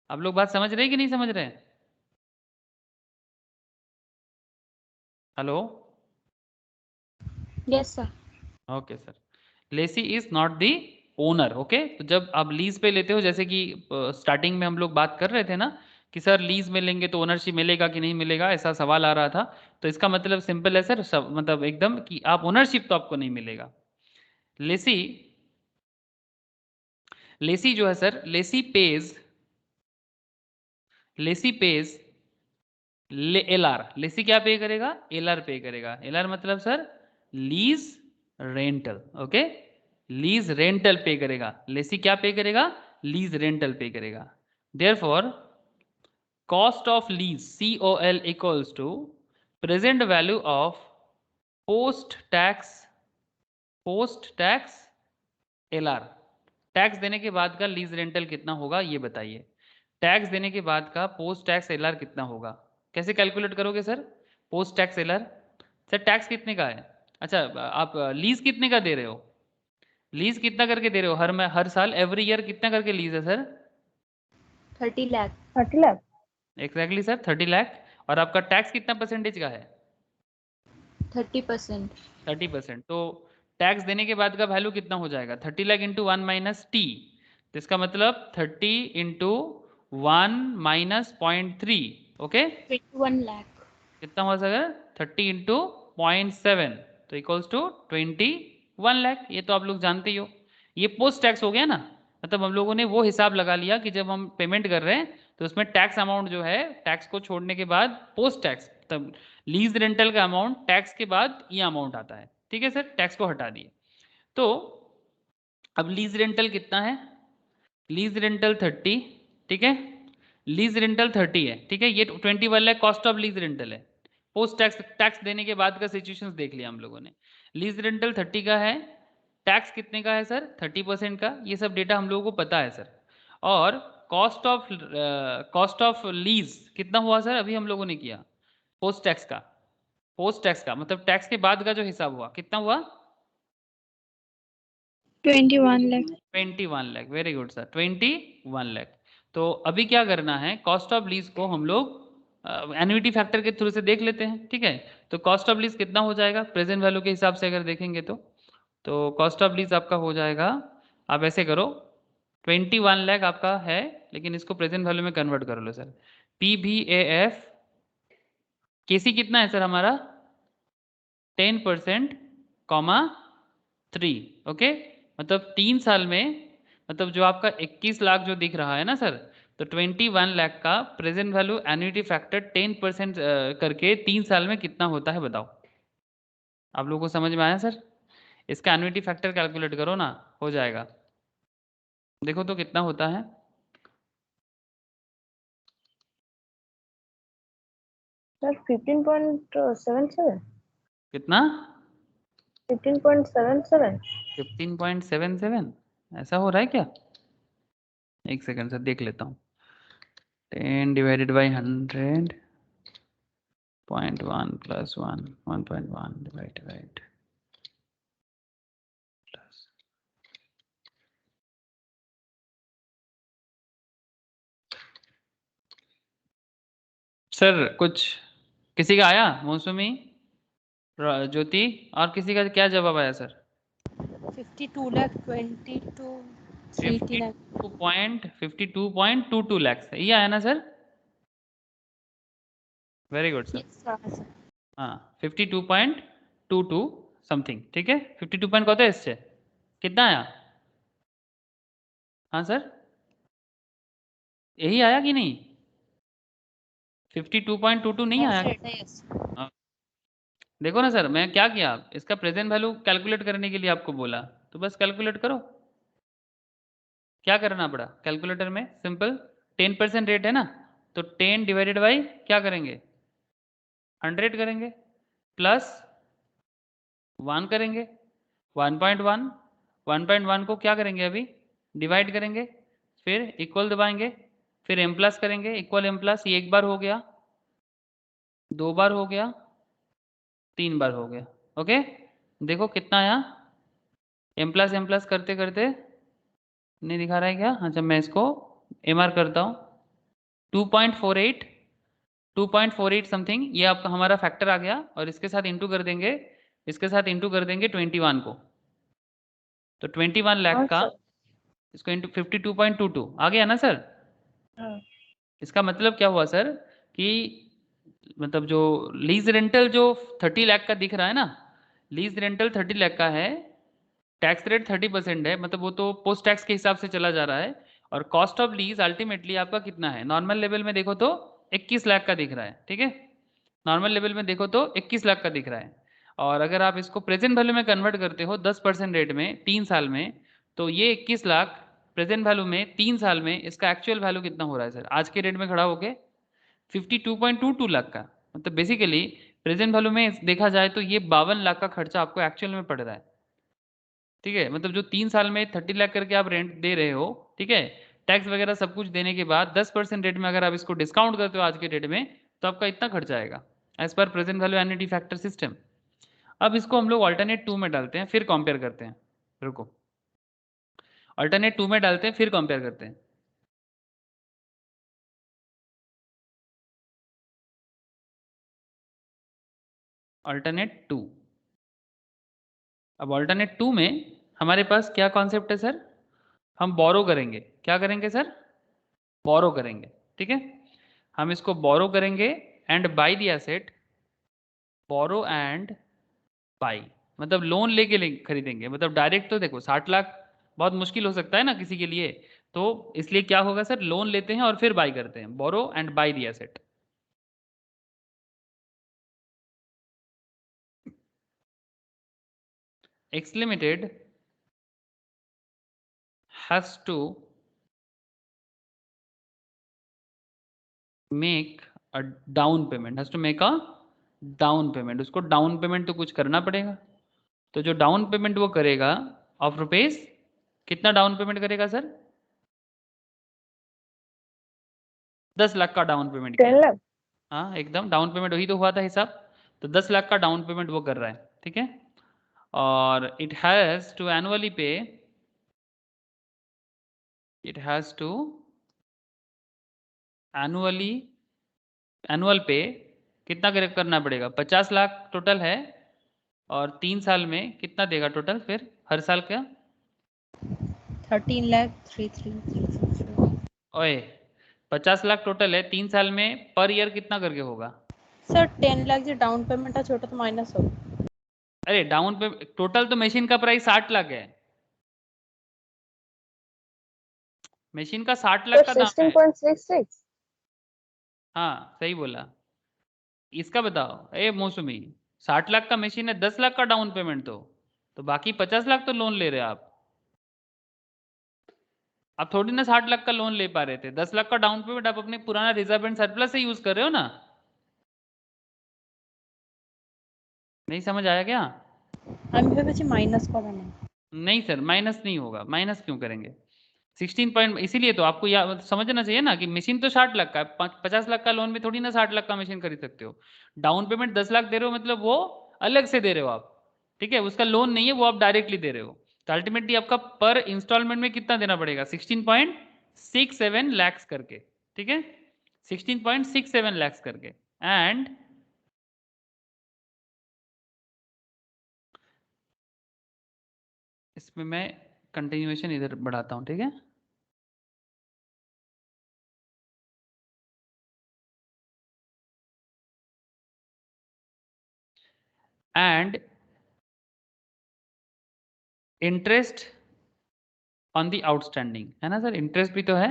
आप लोग बात समझ रहे हैं कि नहीं समझ रहे हैं? Hello, Yes, sir. Okay sir. Lessee is not the owner, okay. तो जब आप लीज पे लेते हो, जैसे कि स्टार्टिंग में हम लोग बात कर रहे थे ना कि सर लीज में लेंगे तो ओनरशिप मिलेगा कि नहीं मिलेगा, ऐसा सवाल आ रहा था। तो इसका मतलब सिंपल है सर, मतलब एकदम कि आप ओनरशिप तो आपको नहीं मिलेगा। लेसी लेसी जो है sir, lessee pays L R. Lessee क्या पे करेगा? एल आर पे करेगा। एल आर मतलब sir lease rental, okay. Lease rental pay करेगा। लेसी क्या पे करेगा? लीज रेंटल पे करेगा। Therefore cost of lease COL equals to present value of post tax LR। Tax देने के बाद का लीज रेंटल कितना होगा ये बताइए। टैक्स देने के बाद का पोस्ट टैक्स LR कितना होगा? कैसे कैलकुलेट करोगे sir post tax LR? Sir tax कितने का है? अच्छा, आप लीज कितने का दे रहे हो? लीज कितना करके दे रहे हो? हर साल एवरी ईयर कितना करके लीज है sir? 30 lakh. 30 lakh. Exactly sir 30 lakh. और आपका टैक्स कितना परसेंटेज का है? 30%. 30%। तो टैक्स देने के बाद का वैल्यू कितना हो जाएगा? 30 लाख इंटू 1 माइनस टी। तो इसका मतलब 30 इंटू 1 माइनस 0.3, ओके। 21 lakh. कितना हो जाएगा? 30 इंटू 0.7, तो इक्वल्स टू 21 लाख। ये तो आप लोग जानते ही हो। ये पोस्ट टैक्स हो गया ना, मतलब हम लोगों ने वो हिसाब लगा लिया कि जब हम पेमेंट कर रहे हैं तो उसमें टैक्स अमाउंट जो है, टैक्स को छोड़ने के बाद पोस्ट टैक्स, तब लीज रेंटल का अमाउंट टैक्स के बाद ये अमाउंट आता है, ठीक है सर। टैक्स को हटा दिए। तो अब लीज रेंटल कितना है? लीज रेंटल 30, ठीक है। लीज रेंटल 30 है, ठीक है। ये 21 lakh cost of lease rental है। पोस्ट टैक्स देने के बाद का सिचुएशंस देख लिया हम लोगों ने। लीज रेंटल 30 का है, टैक्स कितने का है सर? 30% का। ये सब डेटा हम लोगों को पता है सर। और कॉस्ट ऑफ लीज कितना हुआ सर? अभी हम लोगों ने किया पोस्ट टैक्स का। पोस्ट टैक्स का मतलब टैक्स के बाद का जो हिसाब हुआ कितना हुआ? 21 lakh. 21 lakh. Very good sir, 21 lakh. तो अभी क्या करना है, कॉस्ट ऑफ लीज को हम लोग एन्युटी फैक्टर के थ्रू से देख लेते हैं, ठीक है। तो कॉस्ट ऑफ लीज कितना हो जाएगा प्रेजेंट वैल्यू के हिसाब से अगर देखेंगे तो कॉस्ट ऑफ लीज आपका हो जाएगा, आप ऐसे करो, 21 लाख आपका है, लेकिन इसको प्रेजेंट वैल्यू में कन्वर्ट कर लो सर। PVAF केसी कितना है सर हमारा? 10% कॉमा 3, ओके। मतलब 3 साल में, मतलब जो आपका 21 लाख जो दिख रहा है ना सर, तो 21 लाख का प्रेजेंट वैल्यू एन्युटी फैक्टर 10% करके 3 साल में कितना होता है बताओ। आप लोगों को समझ में आया सर? इसका एन्युटी फैक्टर कैलकुलेट करो ना, हो जाएगा। देखो तो कितना होता है। सर 15.77। कितना? 15.77। 15.77 ऐसा हो रहा है क्या? एक सेकंड सर देख लेता हूँ। 10 divided by 100 0.1 plus 1 1.1 divided by 8 plus sir कुछ किसी का आया? मौसमी, ज्योति, और किसी का क्या जवाब आया सर? 52 lakh 22 80 lakh. 52.22 लाख ये आया ना sir? Very good sir. Yes, sir. हाँ 52.22 समथिंग, ठीक है। 52 पॉइंट कत एसছে कितना आया? हाँ सर यही आया कि नहीं? 52.22 नहीं आया। हाँ। देखो ना सर, मैं क्या किया, इसका प्रेजेंट वैल्यू कैलकुलेट करने के लिए आपको बोला, तो बस कैलकुलेट करो। क्या करना पड़ा कैलकुलेटर में, सिंपल 10% रेट है ना, तो 10 डिवाइडेड बाई क्या करेंगे 100 करेंगे, प्लस 1 करेंगे 1.1, 1.1 को क्या करेंगे अभी डिवाइड करेंगे, फिर इक्वल दबाएंगे, फिर एम प्लस करेंगे, इक्वल एम प्लस, ये एक बार हो गया, 2 बार हो गया, 3 बार हो गया। ओके, देखो कितना आया, एम प्लस करते करते नहीं दिखा रहा है क्या, अच्छा मैं इसको एम आर करता हूँ, 2.48 2.48 समथिंग, ये आपका हमारा फैक्टर आ गया, और इसके साथ इंटू कर देंगे, इसके साथ इंटू कर देंगे 21 को, तो 21 लाख का इसको इंटू 52.22 आ गया ना सर। इसका मतलब क्या हुआ सर कि मतलब जो लीज रेंटल जो 30 लाख का दिख रहा है ना, लीज रेंटल 30 लाख का है, टैक्स रेट 30% है, मतलब वो तो पोस्ट टैक्स के हिसाब से चला जा रहा है, और कॉस्ट ऑफ लीज अल्टीमेटली आपका कितना है, नॉर्मल लेवल में देखो तो 21 लाख का दिख रहा है, ठीक है, नॉर्मल लेवल में देखो तो 21 लाख का दिख रहा है, और अगर आप इसको प्रेजेंट वैल्यू में कन्वर्ट करते हो 10% रेट में 3 साल में, तो ये 21 लाख प्रेजेंट वैल्यू में 3 साल में इसका एक्चुअल वैल्यू कितना हो रहा है सर, आज के रेट में खड़ा होके 52.22 लाख का, मतलब बेसिकली प्रेजेंट वैल्यू में देखा जाए तो ये 52 लाख का खर्चा आपको एक्चुअल में पड़ रहा है, ठीक है, मतलब जो 3 साल में 30 लाख करके आप रेंट दे रहे हो, ठीक है, टैक्स वगैरह सब कुछ देने के बाद 10% रेट में अगर आप इसको डिस्काउंट करते हो आज के डेट में, तो आपका इतना खर्चा आएगा as per present value annuity factor system. अब इसको हम लोग अल्टरनेट 2 में डालते हैं, फिर कंपेयर करते हैं, रुको, अल्टरनेट 2 में डालते हैं फिर कंपेयर करते हैं। अल्टरनेट 2, अब अल्टरनेट 2 में हमारे पास क्या कॉन्सेप्ट है सर, हम बोरो करेंगे, क्या करेंगे सर, बोरो करेंगे, ठीक है, हम इसको बोरो करेंगे and buy the asset, borrow and buy, मतलब लोन लेके खरीदेंगे, मतलब डायरेक्ट तो देखो 60 लाख बहुत मुश्किल हो सकता है ना किसी के लिए, तो इसलिए क्या होगा सर, लोन लेते हैं और फिर बाई करते हैं, borrow and buy the asset. X Limited has to make a down payment, has to make a down payment, उसको डाउन पेमेंट तो कुछ करना पड़ेगा, तो जो डाउन पेमेंट वो करेगा ऑफ रुपीज, कितना डाउन पेमेंट करेगा सर, 10 लाख का डाउन पेमेंट 10 किया, लाख हाँ एकदम डाउन पेमेंट वही तो हुआ था हिसाब, तो 10 लाख का डाउन पेमेंट वो कर रहा है, ठीक है, और it has to annually pay, it has to annually, annual pay कितना करना पड़ेगा, 50 लाख टोटल है, और 3 साल में कितना देगा टोटल फिर हर साल का, 13 lakh 3333। ओए 50 लाख टोटल है, 3 साल में पर ईयर कितना करके होगा, सर 10 लाख जो डाउन पेमेंट है छोटा तो माइनस हो, अरे डाउन पे टोटल तो मशीन का प्राइस 60 लाख है, मशीन का 60 तो लाख का दाम है, 16.66 हाँ सही बोला, इसका बताओ ए मौसमी, 60 लाख का मशीन है, 10 लाख का डाउन पेमेंट, तो बाकी 50 लाख तो लोन ले रहे आप, आप थोड़ी ना 60 लाख का लोन ले पा रहे थे, 10 लाख का डाउन पेमेंट आप अपने पुराना रिजर्व एंड सरप्लस से यूज कर रहे हो ना, नहीं समझ आया क्या, আমি ভেবেছি মাইনাস করা না। नहीं सर माइनस नहीं होगा, माइनस क्यों करेंगे, 16 पॉइंट, इसीलिए तो आपको समझना चाहिए ना कि मशीन तो 60 लाख का है, 50 लाख का लोन में थोड़ी ना 60 लाख का मशीन खरीद सकते हो, डाउन पेमेंट 10 लाख दे रहे हो, मतलब वो अलग से दे रहे हो आप, ठीक है, उसका लोन नहीं है, वो आप डायरेक्टली दे रहे हो, तो अल्टीमेटली आपका पर इंस्टॉलमेंट में कितना देना पड़ेगा, 16.67 लैक्स करके, ठीक है, 16.67 लैक्स करके, एंड इसमें मैं कंटिन्यूएशन इधर बढ़ाता हूँ, ठीक है, and interest on the outstanding, है ना सर, इंटरेस्ट भी तो है,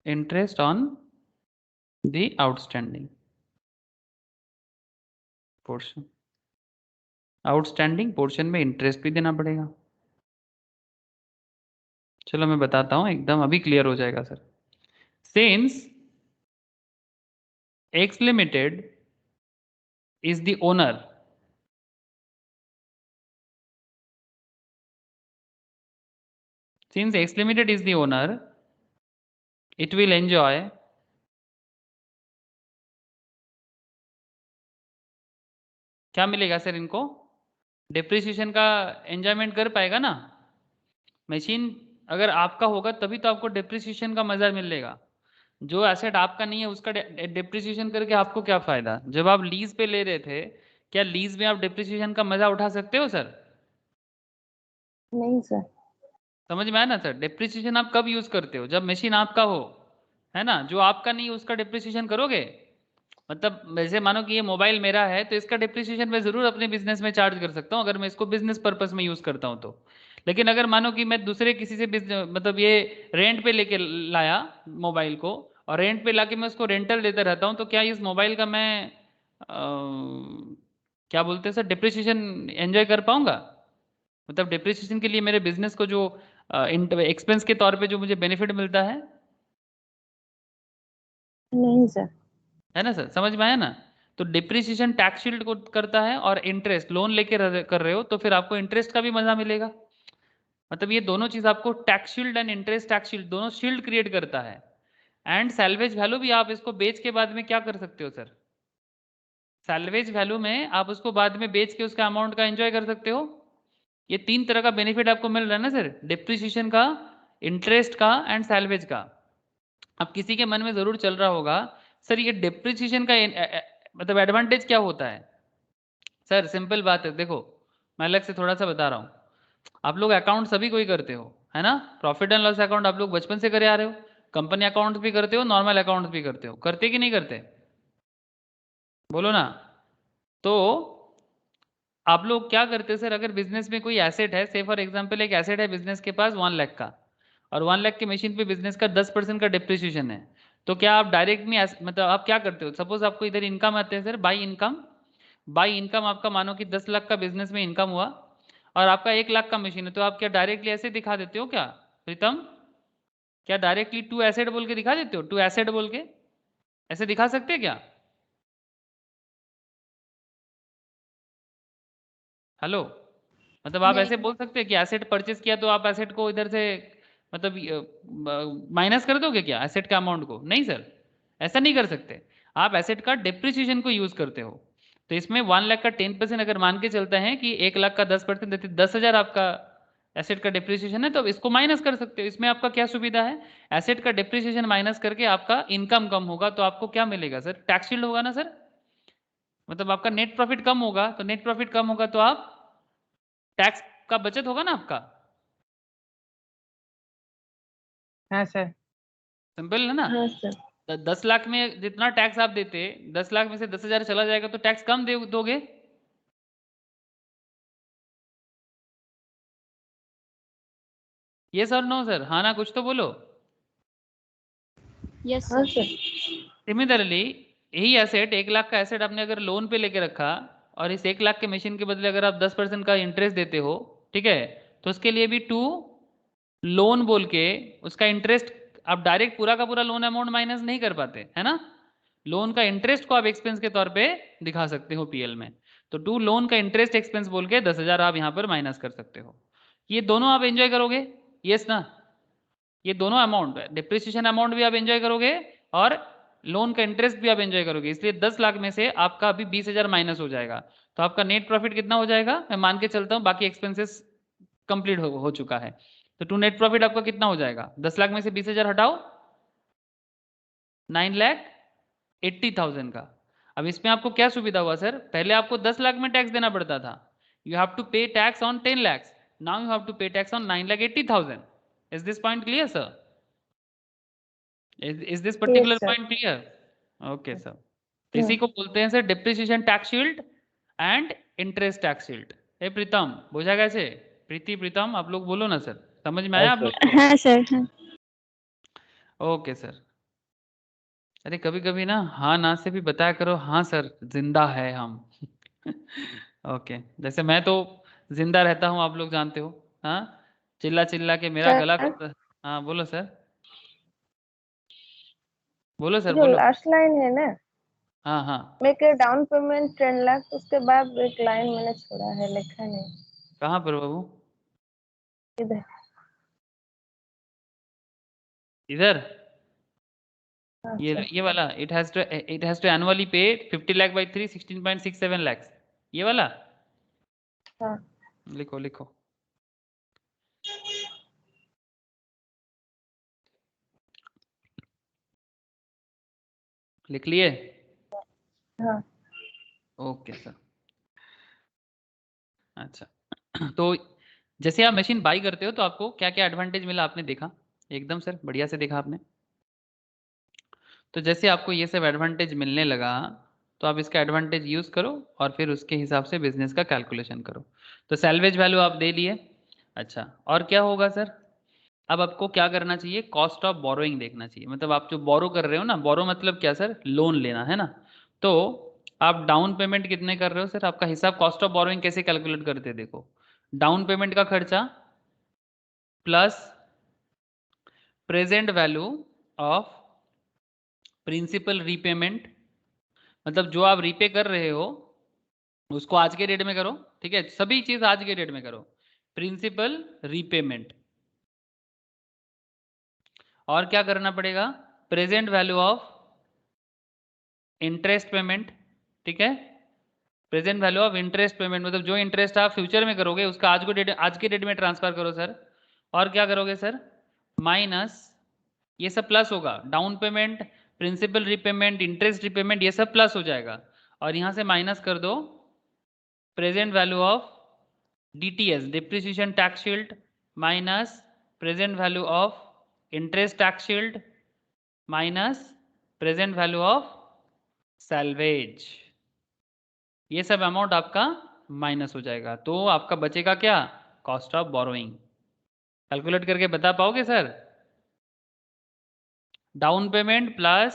interest on the outstanding portion, outstanding portion में इंटरेस्ट भी देना पड़ेगा। चलो मैं बताता हूं, एकदम अभी क्लियर हो जाएगा sir. Since x limited is the owner, since X Limited is the owner, it will enjoy क्या मिलेगा सर इनको? डिप्रिसिएशन का एंजॉयमेंट कर पाएगा ना। मशीन अगर आपका होगा तभी तो आपको डिप्रिसिएशन का मजा मिलेगा। जो एसेट आपका नहीं है उसका डिप्रिसिएशन करके आपको क्या फायदा? जब आप लीज पे ले रहे थे, क्या लीज में आप डिप्रिसिएशन का मजा उठा सकते हो सर? नहीं सर। समझ में आया ना सर? डिप्रिसिएशन आप कब यूज करते हो? जब मशीन आपका हो, है ना। जो आपका नहीं है उसका डिप्रिसिएशन करोगे? मतलब वैसे मानो कि ये मोबाइल मेरा है तो इसका डिप्रिसिएशन मैं जरूर अपने बिजनेस में चार्ज कर सकता हूँ अगर मैं इसको बिजनेस पर्पस में यूज करता हूँ तो। लेकिन अगर मानो कि मैं दूसरे किसी से मतलब ये रेंट पे लेके लाया मोबाइल को, और रेंट पे लाके मैं उसको रेंटल देता रहता हूँ, तो क्या इस मोबाइल का मैं क्या बोलते हैं सर, डिप्रिसिएशन एंजॉय कर पाऊंगा? मतलब डिप्रिसिएशन के लिए मेरे बिजनेस को जो एक्सपेंस के तौर पे जो मुझे बेनिफिट मिलता है नहीं सर। है ना सर? समझ में आया ना? तो डिप्रिसिएशन टैक्स शील्ड को करता है, और इंटरेस्ट लोन लेके कर रहे हो तो फिर आपको इंटरेस्ट का भी मजा मिलेगा। मतलब ये दोनों चीज आपको tax shield and interest tax shield दोनों शील्ड क्रिएट करता है। एंड सैल्वेज वैल्यू भी आप इसको बेच के बाद में क्या कर सकते हो सर? सैल्वेज वैल्यू में आप उसको बाद में बेच के उसका अमाउंट का एंजॉय कर सकते हो। ये 3 तरह का बेनिफिट आपको मिल रहा है ना सर, डिप्रिसिएशन का, इंटरेस्ट का एंड सैल्वेज का। अब किसी के मन में जरूर चल रहा होगा सर ये डिप्रिसिएशन का मतलब एडवांटेज क्या होता है? सर सिंपल बात है, देखो मैं अलग से थोड़ा सा बता रहा हूँ। आप लोग अकाउंट सभी कोई करते हो, है ना। प्रॉफिट एंड लॉस अकाउंट आप लोग बचपन से करे आ रहे हो, कंपनी अकाउंट भी करते हो, नॉर्मल अकाउंट भी करते हो, करते कि नहीं करते? बोलो ना। तो आप लोग क्या करते हैं सर, अगर बिजनेस में कोई एसेट है, से फॉर एग्जांपल एक एसेट है बिजनेस के पास 1 लाख का, और 1 लाख की मशीन पे बिजनेस का 10% का डिप्रिसिएशन है, तो क्या आप डायरेक्ट में मतलब आप क्या करते हो? सपोज आपको इधर इनकम आते हैं sir, by income. By income आपका मानो कि 10 लाख का बिजनेस में इनकम हुआ, और आपका 1 लाख का मशीन है, तो आप क्या डायरेक्टली ऐसे दिखा देते हो क्या प्रीतम? क्या डायरेक्टली टू एसेट बोल के दिखा देते हो? टू एसेट बोल के ऐसे दिखा सकते हैं क्या? हेलो, मतलब आप ऐसे नहीं। बोल सकते हैं कि एसेट परचेस किया तो आप एसेट को इधर से मतलब माइनस कर दोगे क्या एसेट का अमाउंट को? नहीं सर, ऐसा नहीं कर सकते। आप एसेट का डिप्रिसिएशन को यूज करते हो। तो इसमें 1 लाख का 10% अगर मान के चलता है कि 1 लाख का 10% देते 10,000 आपका एसेट का डिप्रिसिएशन है, तो इसको माइनस कर सकते हो। इसमें आपका क्या सुविधा है? एसेट का डिप्रिसिएशन माइनस करके आपका इनकम कम होगा, तो आपको क्या मिलेगा सर? टैक्स शील्ड होगा ना सर। मतलब आपका नेट प्रॉफिट कम होगा, तो नेट प्रॉफिट कम होगा तो आप टैक्स का बचत होगा ना आपका। हाँ सर। सिंपल है ना। हाँ सर। 10 लाख में जितना टैक्स आप देते, 10 लाख में से 10,000 चला जाएगा तो टैक्स कम दोगे। ये सर नो सर, हाँ ना, कुछ तो बोलो। यस हाँ सर। सर। सिमिलरली यही एसेट, 1 लाख का एसेट आपने अगर लोन पे लेके रखा, और इस 1 लाख के मशीन के बदले अगर आप 10% का इंटरेस्ट देते हो, ठीक है, तो उसके लिए भी टू लोन बोल के उसका इंटरेस्ट आप डायरेक्ट पूरा का पूरा लोन अमाउंट माइनस नहीं कर पाते, है ना। लोन का इंटरेस्ट को आप एक्सपेंस के तौर पे दिखा सकते हो पीएल में। तो टू लोन का इंटरेस्ट एक्सपेंस बोल के 10,000 आप यहाँ पर माइनस कर सकते हो। ये दोनों आप एंजॉय करोगे, यस ना। ये दोनों अमाउंट, डिप्रिसिएशन अमाउंट भी आप एंजॉय करोगे और लोन का इंटरेस्ट भी आप एंजॉय करोगे। इसलिए 10 लाख में से आपका अभी 20,000 माइनस हो जाएगा, तो आपका नेट प्रॉफिट कितना हो जाएगा? मैं मान के चलता हूँ बाकी एक्सपेंसेस कंप्लीट हो चुका है, तो टू नेट प्रॉफिट आपका कितना हो जाएगा? 10 लाख में से 20,000 हटाओ, 9,80,000 का। अब इसमें आपको क्या सुविधा हुआ सर? पहले आपको 10 लाख में टैक्स देना पड़ता था, you have to pay tax on 10 lakhs, now you have to pay tax on 9,80,000। Is this point clear sir? Is this particular Yes, sir. Point clear? Okay sir. तो हाँ। इसी को बोलते हैं sir depreciation tax shield and interest tax shield. ए प्रीतम, बुझा कैसे? प्रीति, प्रीतम, आप लोग बोलो ना सर, समझ में आया आप लोग को? हाँ सर। हाँ। Okay sir. अरे कभी कभी ना हाँ ना से भी बताया करो, हाँ सर जिंदा है हम। ओके, जैसे मैं तो जिंदा रहता हूँ, आप लोग जानते हो। हाँ, चिल्ला चिल्ला के मेरा गला सर करता। हाँ बोलो सर, बोलो सर जो बोलो। लास्ट लाइन है ना, हाँ हाँ, make a down payment 10 lakh, उसके बाद एक लाइन मैंने छोड़ा है, लिखा नहीं कहाँ पर बाबू? इधर। इधर अच्छा ये वाला, इट हैज टू एनुअली पे 50 लाख बाई 3, 16.67 lakhs, ये वाला हाँ। लिखो लिखो। लिख लिए? हाँ ओके सर। अच्छा तो जैसे आप मशीन बाई करते हो तो आपको क्या क्या एडवांटेज मिला आपने देखा? एकदम सर बढ़िया से देखा आपने। तो जैसे आपको ये सब एडवांटेज मिलने लगा तो आप इसका एडवांटेज यूज करो और फिर उसके हिसाब से बिजनेस का कैलकुलेशन करो। तो सैल्वेज वैल्यू आप दे लिए। अच्छा, और क्या होगा सर? अब आपको क्या करना चाहिए? कॉस्ट ऑफ बोरोइंग देखना चाहिए। मतलब आप जो बोरो कर रहे हो ना, बोरो मतलब क्या सर? लोन लेना है ना। तो आप डाउन पेमेंट कितने कर रहे हो सर? आपका हिसाब कॉस्ट ऑफ बोरोइंग कैसे कैलकुलेट करते हैं? देखो, डाउन पेमेंट का खर्चा plus present value of principal repayment, मतलब जो आप रीपे कर रहे हो उसको आज के डेट में करो। ठीक है, सभी चीज आज के डेट में करो। प्रिंसिपल रीपेमेंट, और क्या करना पड़ेगा? Present value of interest payment. ठीक है, present value of interest payment मतलब जो इंटरेस्ट आप फ्यूचर में करोगे उसका आज के डेट में ट्रांसफर करो सर। और क्या करोगे सर? माइनस, ये सब प्लस होगा, down payment, principal repayment, interest repayment, ये सब प्लस हो जाएगा। और यहां से माइनस कर दो present value of DTS, depreciation tax shield, minus present value of interest tax shield, minus present value of salvage. ये सब अमाउंट आपका माइनस हो जाएगा, तो आपका बचेगा क्या? Cost of borrowing. कैलकुलेट करके बता पाओगे sir? Down payment plus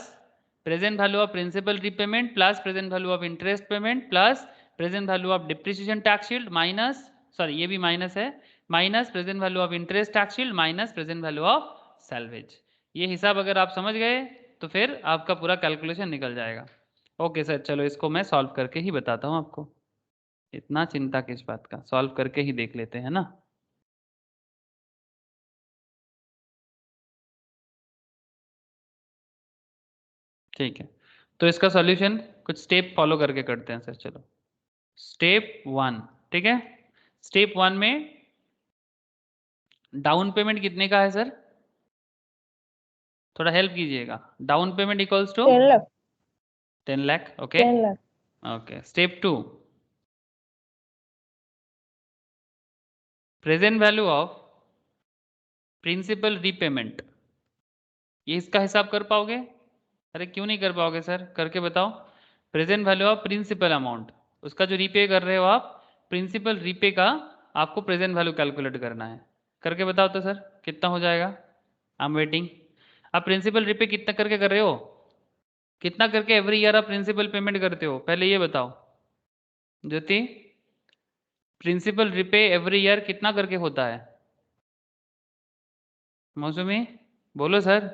present value of principal repayment plus present value of interest payment plus present value of depreciation tax shield minus, sorry ये भी माइनस है, minus present value of interest tax shield minus present value of salvage. ये हिसाब अगर आप समझ गए तो फिर आपका पूरा कैलकुलेशन निकल जाएगा। ओके सर, चलो इसको मैं सॉल्व करके ही बताता हूँ आपको। इतना चिंता किस बात का, सॉल्व करके ही देख लेते हैं ना। ठीक है, तो इसका सॉल्यूशन कुछ स्टेप फॉलो करके करते हैं सर। चलो स्टेप 1, ठीक है। स्टेप 1 में डाउन पेमेंट कितने का है सर? थोड़ा हेल्प कीजिएगा। Down payment equals to 10 lakh. 10 lakh. Okay 10 lakh. Okay. Step 2, present value of principal repayment, ये इसका हिसाब कर पाओगे? अरे क्यों नहीं कर पाओगे सर, करके बताओ। Present value of principal amount, उसका जो रीपे कर रहे हो आप, प्रिंसिपल रीपे का आपको प्रेजेंट वैल्यू कैलकुलेट करना है। करके बताओ तो सर कितना हो जाएगा? I am waiting. आप प्रिंसिपल रीपे कितना करके कर रहे हो? कितना करके एवरी ईयर आप प्रिंसिपल पेमेंट करते हो, पहले ये बताओ ज्योति। प्रिंसिपल रीपे एवरी ईयर कितना करके होता है? मौसमी बोलो sir.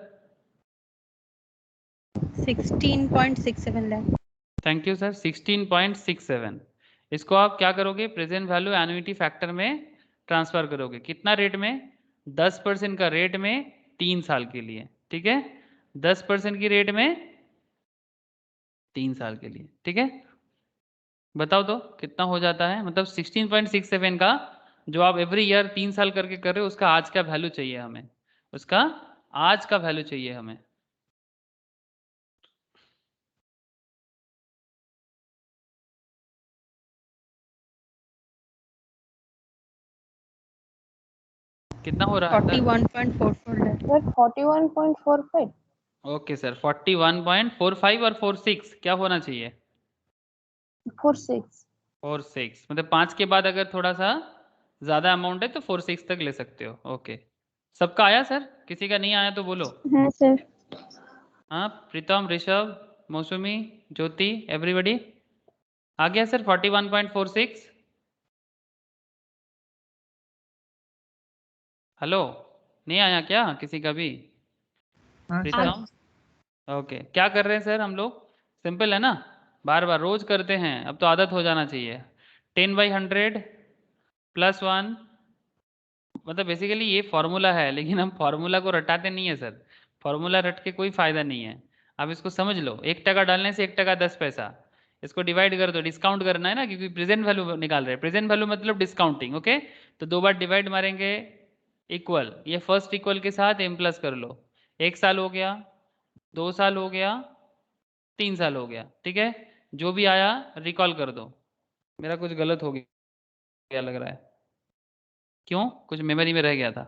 16.67 lakh। Thank you sir, 16.67। इसको आप क्या करोगे? प्रेजेंट वैल्यू एन्युटी फैक्टर में ट्रांसफर करोगे। कितना रेट में? 10% का रेट में 3 साल के लिए। ठीक है, 10% की रेट में 3 साल के लिए। ठीक है, बताओ तो कितना हो जाता है? मतलब 16.67 का जो आप एवरी ईयर 3 साल करके कर रहे हो उसका आज का वैल्यू चाहिए हमें, उसका आज का वैल्यू चाहिए हमें। कितना हो रहा है sir? 41.44 lakh। Sir 41.45। Okay sir, 41.45 और 46 क्या होना चाहिए? 46। 46 मतलब 5 के बाद अगर थोड़ा सा ज़्यादा अमाउंट है तो 46 तक ले सकते हो। ओके, सबका आया सर? किसी का नहीं आया तो बोलो। हाँ सर। हाँ प्रीतम, ऋषभ, मौसमी, ज्योति, एवरीबॉडी आ गया सर 41.46। हेलो, नहीं आया क्या किसी का भी? हाँ सर। प्रीतम, ओके। क्या कर रहे हैं सर हम लोग? सिंपल है ना, बार बार रोज करते हैं, अब तो आदत हो जाना चाहिए। 10/100 प्लस 1, मतलब बेसिकली ये फॉर्मूला है, लेकिन हम फॉर्मूला को रटाते नहीं है सर। फॉर्मूला रट के कोई फायदा नहीं है। आप इसको समझ लो, 1 टका डालने से 1 टका 10 पैसा। इसको डिवाइड कर दो, डिस्काउंट करना है ना, क्योंकि प्रेजेंट वैल्यू निकाल रहे हैं। प्रेजेंट वैल्यू मतलब डिस्काउंटिंग, ओके। तो 2 बार डिवाइड मारेंगे, इक्वल, ये फर्स्ट इक्वल के साथ m प्लस कर लो। 1 साल हो गया, 2 साल हो गया, 3 साल हो गया, ठीक है। जो भी आया रिकॉल कर दो। मेरा कुछ गलत हो गया लग रहा है, क्यों? कुछ मेमोरी में रह गया था,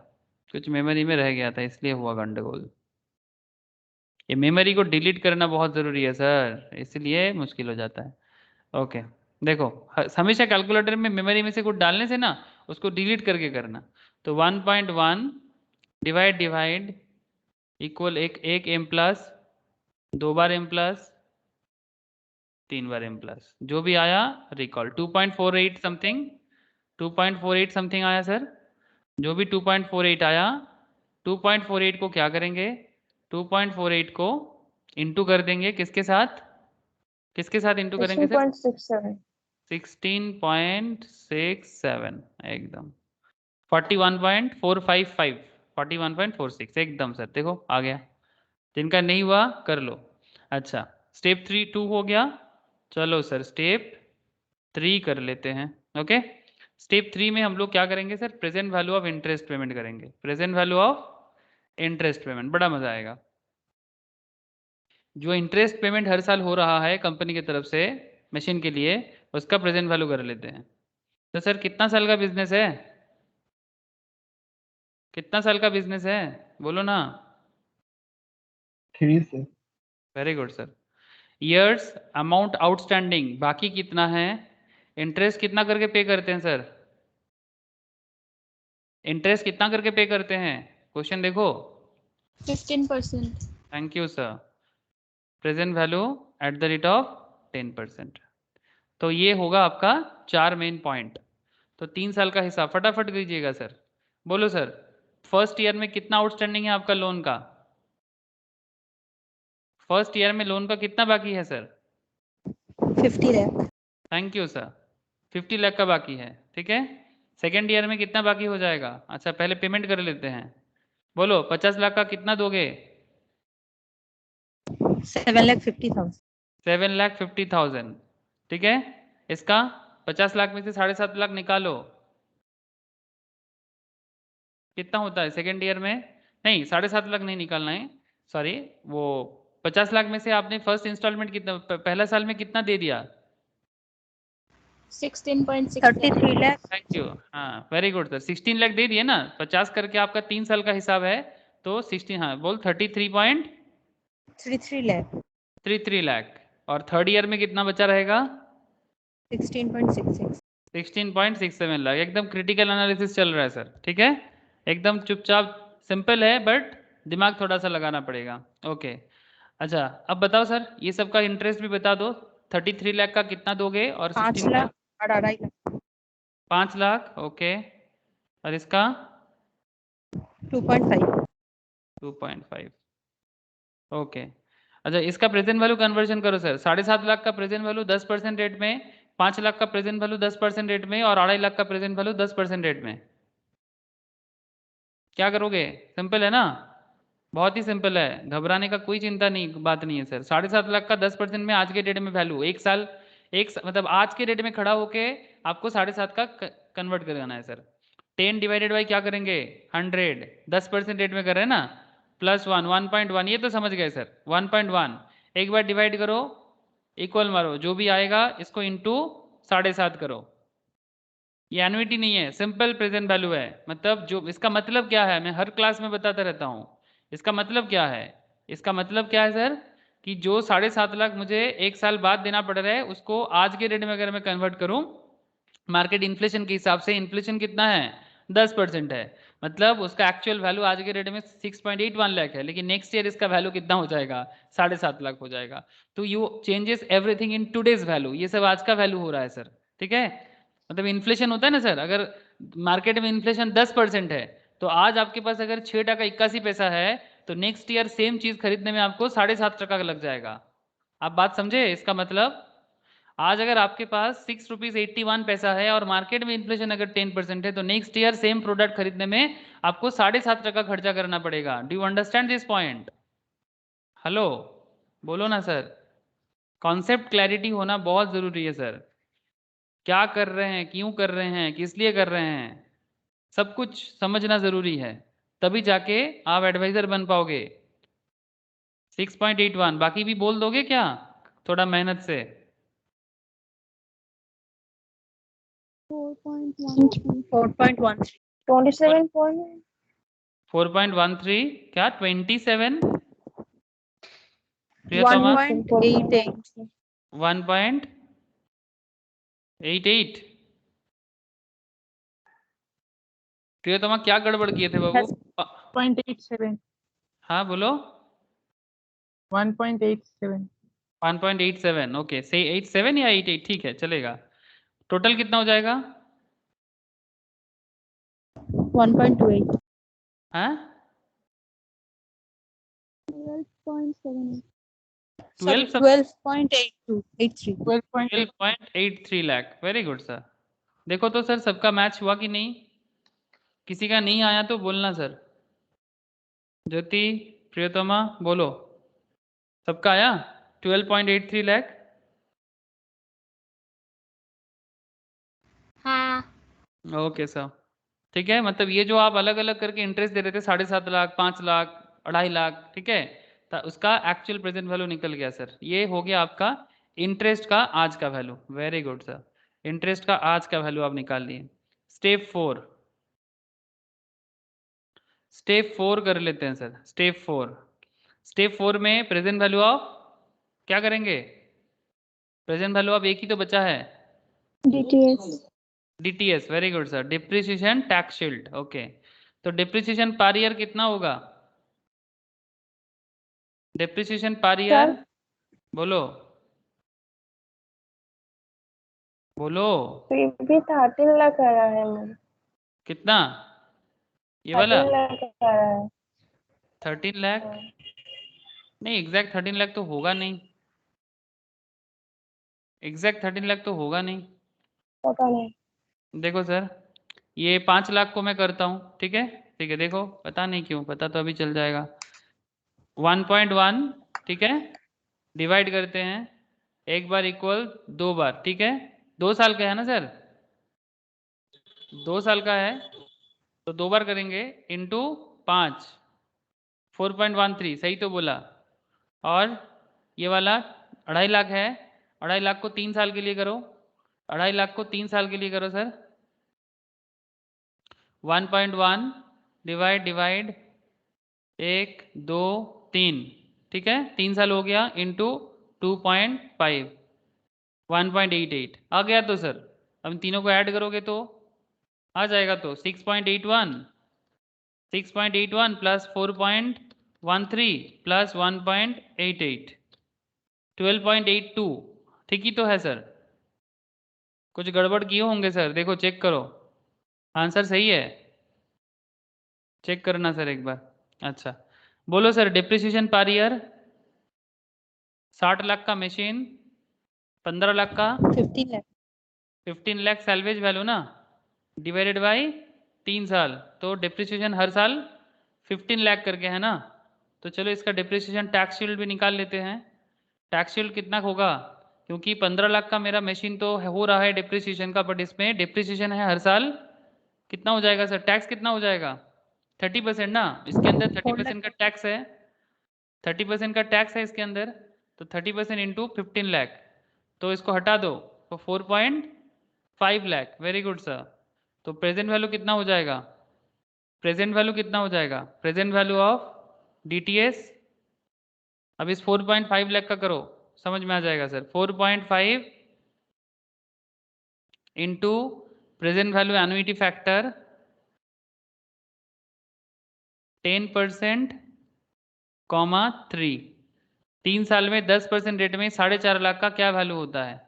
कुछ मेमोरी में रह गया था, इसलिए हुआ गंडगोल। ये मेमोरी को डिलीट करना बहुत ज़रूरी है सर, इसलिए मुश्किल हो जाता है। ओके, देखो हमेशा कैलकुलेटर में मेमोरी में से कुछ डालने से ना, उसको डिलीट करके करना। तो 1.1 डिवाइड डिवाइड इक्वल एक m प्लस, 2 बार m प्लस, 3 बार m प्लस, जो भी आया रिकॉल। 2.48 समथिंग, 2.48 समथिंग आया सर। जो भी 2.48 आया, 2.48 को क्या करेंगे? 2.48 को इंटू कर देंगे, किसके साथ? किसके साथ इंटू करेंगे सर? 16.67 16.67, एकदम 41.455, 41.46 एकदम सर। देखो आ गया, जिनका नहीं हुआ कर लो। अच्छा, स्टेप 2 हो गया। चलो सर स्टेप 3 कर लेते हैं, ओके। स्टेप 3 में हम लोग क्या करेंगे sir? Present value of interest payment करेंगे। Present value of interest payment, बड़ा मजा आएगा। जो इंटरेस्ट पेमेंट हर साल हो रहा है कंपनी की तरफ से मशीन के लिए, उसका प्रेजेंट वैल्यू कर लेते हैं। तो सर कितना साल का बिजनेस है? कितना साल का बिजनेस है, बोलो ना। 3 से। Very good sir. Years, amount outstanding बाकी कितना है, इंटरेस्ट कितना करके पे करते हैं सर? इंटरेस्ट कितना करके पे करते हैं? क्वेश्चन देखो। 15%. Thank you sir. Present value at the rate of 10%। तो ये होगा आपका 4 मेन पॉइंट। तो 3 साल का हिसाब फटाफट कीजिएगा सर। बोलो सर, फर्स्ट ईयर में कितना आउटस्टैंडिंग है आपका लोन का? फर्स्ट ईयर में लोन का कितना बाकी है sir? 50 lakh. Thank you sir. 50 lakh का बाकी है, ठीक है। सेकेंड ईयर में कितना बाकी हो जाएगा? अच्छा पहले पेमेंट कर लेते हैं। बोलो 50 लाख का कितना दोगे? 7,50,000. 7,50,000, ठीक है। इसका 50 लाख में से 7.5 लाख निकालो, कितना होता है सेकेंड ईयर में? नहीं 7.5 लाख नहीं निकालना है, सॉरी। वो 50 लाख में से आपने फर्स्ट इंस्टॉलमेंट कितना, पहला साल में कितना दे दिया? 33 lakh. थैंक यू, हाँ वेरी गुड सर। 16 लाख दे दिए ना, 50 करके आपका 3 साल का हिसाब है, तो 16, हाँ बोल 33 lakh. 33 लाख। और थर्ड ईयर में कितना बचा रहेगा? 16.66. 16.67 लाख। एकदम क्रिटिकल एनालिसिस चल रहा है सर, ठीक है। एकदम चुपचाप, सिंपल है बट दिमाग थोड़ा सा लगाना पड़ेगा, ओके। अच्छा अब बताओ सर, ये सब का इंटरेस्ट भी बता दो। 33 लाख का कितना दोगे और 5 16 lakh और 2.5 lakh. 5 लाख, ओके। और इसका 2.5. 2.5, ओके। अच्छा इसका प्रेजेंट वैल्यू कन्वर्जन करो सर। 7.5 लाख का प्रेजेंट वैल्यू 10% रेट में, 5 लाख का प्रेजेंट वैल्यू 10% रेट में, और 2.5 लाख का प्रेजेंट वैल्यू 10% रेट में। क्या करोगे? सिंपल है ना, बहुत ही सिंपल है, घबराने का कोई चिंता नहीं, बात नहीं है सर। 7.5 लाख का 10% में आज के डेट में वैल्यू, मतलब आज के डेट में खड़ा होके आपको 7.5 का कन्वर्ट करना है सर। 10 डिवाइडेड बाई क्या करेंगे? 100, 10% रेट में कर रहे हैं ना, प्लस 1, 1.1, ये तो समझ गए सर। 1.1 एक बार डिवाइड करो, इक्वल मारो, जो भी आएगा इसको इंटू 7.5 करो। ये एनुइटी नहीं है, सिंपल प्रेजेंट वैल्यू है। मतलब जो इसका मतलब क्या है, मैं हर क्लास में बताता रहता हूँ। इसका मतलब क्या है? इसका मतलब क्या है सर, कि जो 7.5 लाख मुझे 1 साल बाद देना पड़ रहा है, उसको आज के डेट में अगर मैं कन्वर्ट करूँ मार्केट इन्फ्लेशन के हिसाब से, इन्फ्लेशन कितना है? 10% है, मतलब उसका एक्चुअल वैल्यू आज के रेट में 6.81 लाख है, लेकिन नेक्स्ट ईयर इसका वैल्यू कितना हो जाएगा, 7.5 लाख हो जाएगा। तो you changes everything in today's value, ये सब आज का वैल्यू हो रहा है सर, ठीक है। मतलब इन्फ्लेशन होता है ना सर, अगर मार्केट में इन्फ्लेशन 10% है तो आज आपके पास अगर 6.81 है तो नेक्स्ट ईयर सेम चीज खरीदने में आपको 7.5 लग जाएगा। आप बात समझे, इसका मतलब आज अगर आपके पास 6 रुपीज 81 है और मार्केट में इन्फ्लेशन अगर 10% है तो नेक्स्ट ईयर सेम प्रोडक्ट खरीदने में आपको 7.5 खर्चा करना पड़ेगा। Do you understand this point? Hello, बोलो ना सर। कॉन्सेप्ट क्लैरिटी होना बहुत जरूरी है सर। क्या कर रहे हैं, क्यों कर रहे हैं, किस लिए कर रहे हैं, सब कुछ समझना जरूरी है, तभी जाके आप एडवाइजर बन पाओगे। 6.81 बाकी भी बोल दोगे क्या थोड़ा मेहनत से? 4.13 27 पॉइंट 4.13 क्या 27 प्रियतमा 1.88 1.88 प्रियतमा क्या गड़बड़ किए थे बाबू? 0.87 हाँ बोलो। 1.87 1.87 ओके, से 87 या 88 ठीक है चलेगा। टोटल कितना हो जाएगा? 1.28 हाँ sorry 12 12.8283 12.83 lakh. Very good sir. देखो तो सर सबका मैच हुआ कि नहीं? किसी का नहीं आया तो बोलना सर। ज्योति, प्रियतमा बोलो, सबका आया 12.83 लाख? हाँ ओके सर, ठीक है। मतलब ये जो आप अलग अलग करके इंटरेस्ट दे रहे थे 7.5 लाख, 5 लाख, 2.5 लाख, ठीक है, तो उसका एक्चुअल प्रेजेंट वैल्यू निकल गया सर। ये हो गया आपका इंटरेस्ट का आज का value. Very good sir, interest का आज का वैल्यू आप निकाल लिए। स्टेप 4, स्टेप 4 कर लेते हैं सर। स्टेप 4 में प्रेजेंट वैल्यू ऑफ क्या करेंगे? प्रेजेंट वैल्यू ऑफ एक ही तो बचा है, DTS DTS. Very good sir, depreciation tax shield. Okay, तो डिप्रिसिएशन पर ईयर कितना होगा? डिप्रिसिएशन पर ईयर सर बोलो बोलो। फिर भी 13 लाख आ रहा है मेरा, कितना? ये वाला 13 लाख आ रहा है। 13 लाख? हाँ, नहीं, एग्जैक्ट 13 लाख तो होगा नहीं, एग्जैक्ट 13 लाख तो होगा नहीं। पता नहीं। देखो सर, ये 5 लाख को मैं करता हूँ, ठीक है, ठीक है। देखो पता नहीं क्यों, पता तो अभी चल जाएगा। 1.1 ठीक है, डिवाइड करते हैं एक बार इक्वल 2 बार, ठीक है। 2 साल का है ना सर, 2 साल का है तो 2 बार करेंगे इंटू 5, 4.13 सही तो बोला। और ये वाला 2.5 लाख है, 2.5 लाख को 3 साल के लिए करो, 2.5 लाख को 3 साल के लिए करो सर। 1.1 डिवाइड डिवाइड 1 2 3, ठीक है, 3 साल हो गया इंटू 2.5 1.88 आ गया। तो सर अब तीनों को ऐड करोगे तो आ जाएगा, तो 6.81 प्लस 4.13 प्लस 1.88 12.82, ठीक ही तो है सर? कुछ गड़बड़ किए होंगे सर, देखो चेक करो, आंसर सही है, चेक करना सर एक बार। अच्छा बोलो sir, depreciation per year 60 lakh का मशीन, 15 लाख का 15 lakh 15 लाख सैल्वेज वैल्यू ना, डिवाइडेड बाय 3 साल, तो डिप्रिसिएशन हर साल 15 लाख करके है ना। तो चलो इसका डिप्रिसिएशन टैक्स शील्ड भी निकाल लेते हैं। टैक्स शील्ड कितना होगा, क्योंकि 15 लाख का मेरा मशीन तो हो रहा है डिप्रिसिएशन का, बट इसमें डिप्रिसिएशन है हर साल, कितना हो जाएगा सर, टैक्स कितना हो जाएगा? 30% ना, इसके अंदर 30% का टैक्स है, 30% का टैक्स है इसके अंदर, तो 30% इंटू 15 लाख, तो इसको हटा दो तो 4.5 लाख। Very good sir. तो प्रेजेंट वैल्यू कितना हो जाएगा? प्रेजेंट वैल्यू कितना हो जाएगा? प्रेजेंट वैल्यू ऑफ डीटीएस, अब इस 4.5 लाख का करो, समझ में आ जाएगा sir. 4.5 into present value annuity factor 10% comma 3, 3 साल में 10% रेट में 4.5 लाख का क्या वैल्यू होता है?